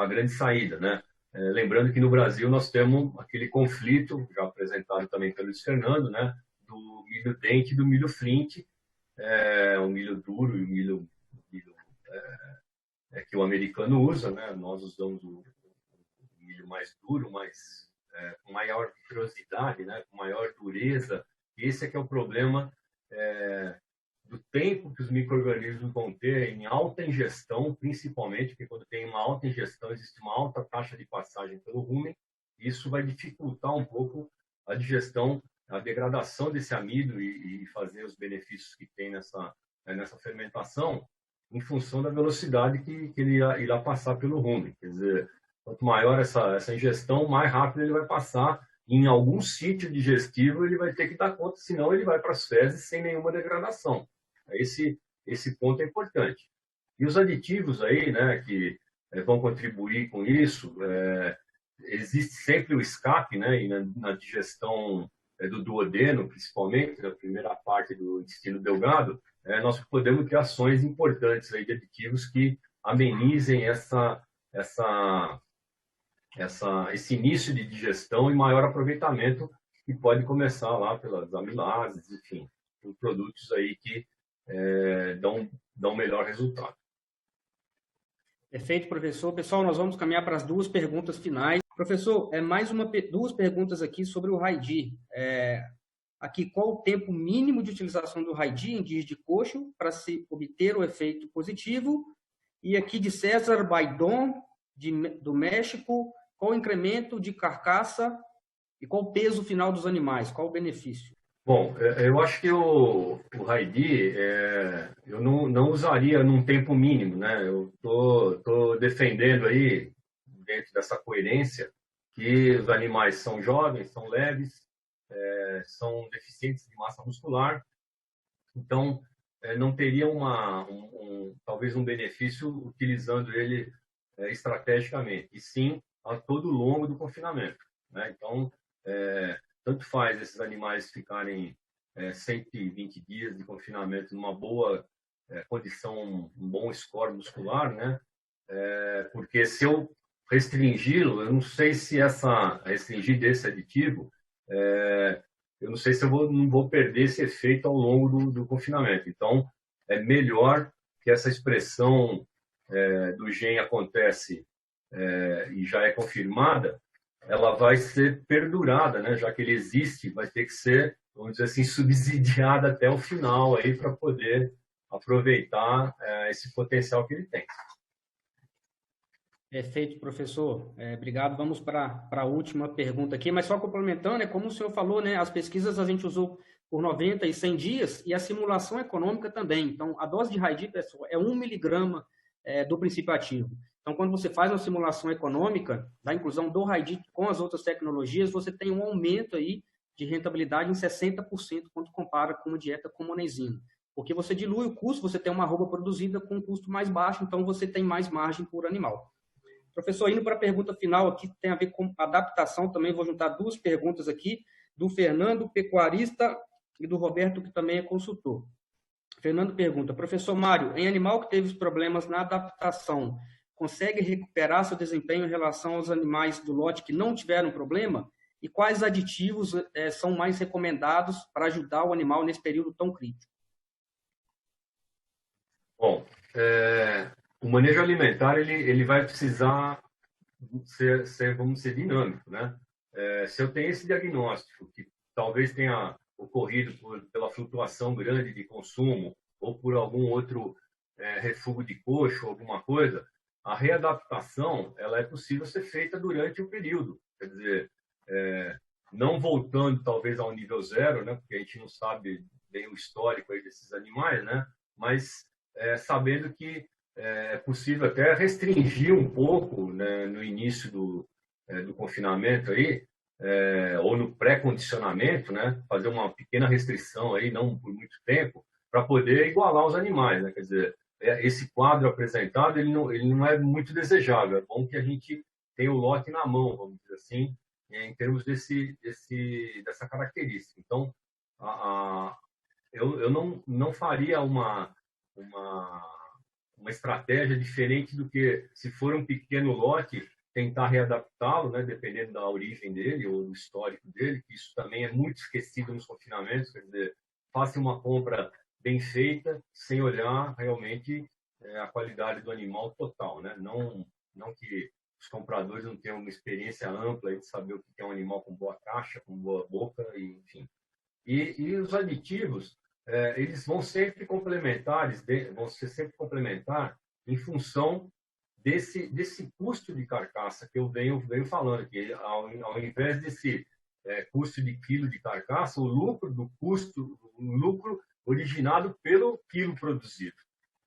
grande saída, né? Lembrando que no Brasil nós temos aquele conflito, já apresentado também pelo Luiz Fernando, né, do milho dente e do milho flint, o milho duro e o milho que o americano usa, né? Nós usamos o milho mais duro, mas com maior vitrosidade, né, com maior dureza. Esse é que é o problema do tempo que os micro-organismos vão ter em alta ingestão, principalmente, porque quando tem uma alta ingestão, existe uma alta taxa de passagem pelo rumen, e isso vai dificultar um pouco a digestão, a degradação desse amido e fazer os benefícios que tem nessa fermentação, em função da velocidade que ele irá passar pelo rumen. Quer dizer, quanto maior essa ingestão, mais rápido ele vai passar. Em algum sítio digestivo ele vai ter que dar conta, senão ele vai para as fezes sem nenhuma degradação. Esse ponto é importante. E os aditivos aí, né, que vão contribuir com isso, existe sempre o escape, né, e na digestão do duodeno, principalmente, na primeira parte do intestino delgado, nós podemos ter ações importantes aí de aditivos que amenizem esse início de digestão e maior aproveitamento, que pode começar lá pelas amilases, enfim, por produtos aí que dão melhor resultado. Perfeito, professor. Pessoal, nós vamos caminhar para as duas perguntas finais. Professor, duas perguntas aqui sobre o RAID. Aqui, qual o tempo mínimo de utilização do RAID em dias de coxo para se obter o efeito positivo? E aqui de César Baidon, do México, qual o incremento de carcaça e qual o peso final dos animais? Qual o benefício? Bom, eu acho que o RAID eu não usaria num tempo mínimo, né? Eu tô defendendo aí, dentro dessa coerência, que os animais são jovens, são leves, são deficientes de massa muscular, então não teria talvez um benefício utilizando ele estrategicamente, e sim a todo longo do confinamento, né? Então, tanto faz esses animais ficarem 120 dias de confinamento numa boa condição, um bom score muscular, né? Porque se eu restringi-lo, eu não sei se restringir desse aditivo, eu não sei se não vou perder esse efeito ao longo do confinamento. Então, é melhor que essa expressão do gene acontece e já é confirmada, ela vai ser perdurada, né? Já que ele existe, vai ter que ser, vamos dizer assim, subsidiada até o final aí para poder aproveitar esse potencial que ele tem. Perfeito, professor. Obrigado. Vamos para a última pergunta aqui, mas só complementando, como o senhor falou, né, as pesquisas a gente usou por 90 e 100 dias e a simulação econômica também. Então, a dose de RAID, pessoal, é 1 miligrama do princípio ativo. Então, quando você faz uma simulação econômica da inclusão do RAID com as outras tecnologias, você tem um aumento aí de rentabilidade em 60% quando compara com uma dieta com monezina. Porque você dilui o custo, você tem uma arroba produzida com um custo mais baixo, então você tem mais margem por animal. Professor, indo para a pergunta final aqui, que tem a ver com adaptação, também vou juntar duas perguntas aqui, do Fernando, pecuarista, e do Roberto, que também é consultor. Fernando pergunta, professor Mário, em animal que teve problemas na adaptação, consegue recuperar seu desempenho em relação aos animais do lote que não tiveram problema? E quais aditivos são mais recomendados para ajudar o animal nesse período tão crítico? Bom, o manejo alimentar ele vai precisar vamos ser dinâmico, né? Se eu tenho esse diagnóstico que talvez tenha ocorrido pela flutuação grande de consumo ou por algum outro refúgio de coxo, alguma coisa, a readaptação ela é possível ser feita durante o período. Quer dizer, não voltando talvez ao nível zero, né? Porque a gente não sabe bem o histórico aí desses animais, né? Mas sabendo que é possível até restringir um pouco, né, no início do confinamento aí, ou no pré-condicionamento, né, fazer uma pequena restrição aí, não por muito tempo, para poder igualar os animais, né? Quer dizer, esse quadro apresentado ele não é muito desejável. É bom que a gente tenha o lote na mão, vamos dizer assim, em termos dessa característica. Então, eu não faria uma estratégia diferente do que, se for um pequeno lote, tentar readaptá-lo, né, dependendo da origem dele ou do histórico dele, que isso também é muito esquecido nos confinamentos. Quer dizer, faça uma compra bem feita, sem olhar realmente a qualidade do animal total, né? Não que os compradores não tenham uma experiência ampla de saber o que é um animal com boa caixa, com boa boca, enfim. E os aditivos, eles vão sempre complementares, vão ser sempre complementar em função desse custo de carcaça que eu venho falando, que ao invés desse custo de quilo de carcaça, o lucro originado pelo quilo produzido.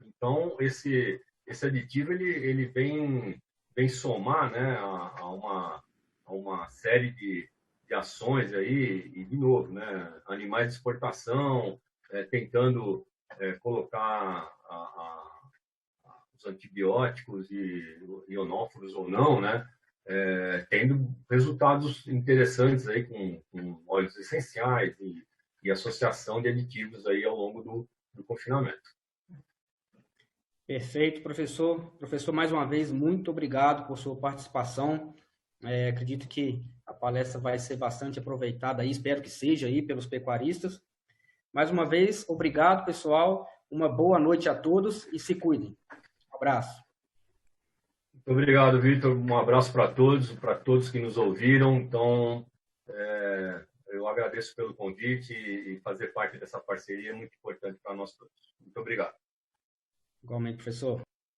Então, esse aditivo ele vem somar, né, a uma série de ações aí, e de novo, né, animais de exportação, tentando colocar os antibióticos e ionóforos ou não, né, tendo resultados interessantes aí com óleos essenciais e associação de aditivos aí ao longo do confinamento. Perfeito, professor. Professor, mais uma vez, muito obrigado por sua participação. Acredito que a palestra vai ser bastante aproveitada aí, espero que seja aí pelos pecuaristas. Mais uma vez, obrigado, pessoal. Uma boa noite a todos e se cuidem. Um abraço. Muito obrigado, Vitor. Um abraço para todos que nos ouviram. Então, eu agradeço pelo convite e fazer parte dessa parceria é muito importante para nós todos. Muito obrigado. Igualmente, professor.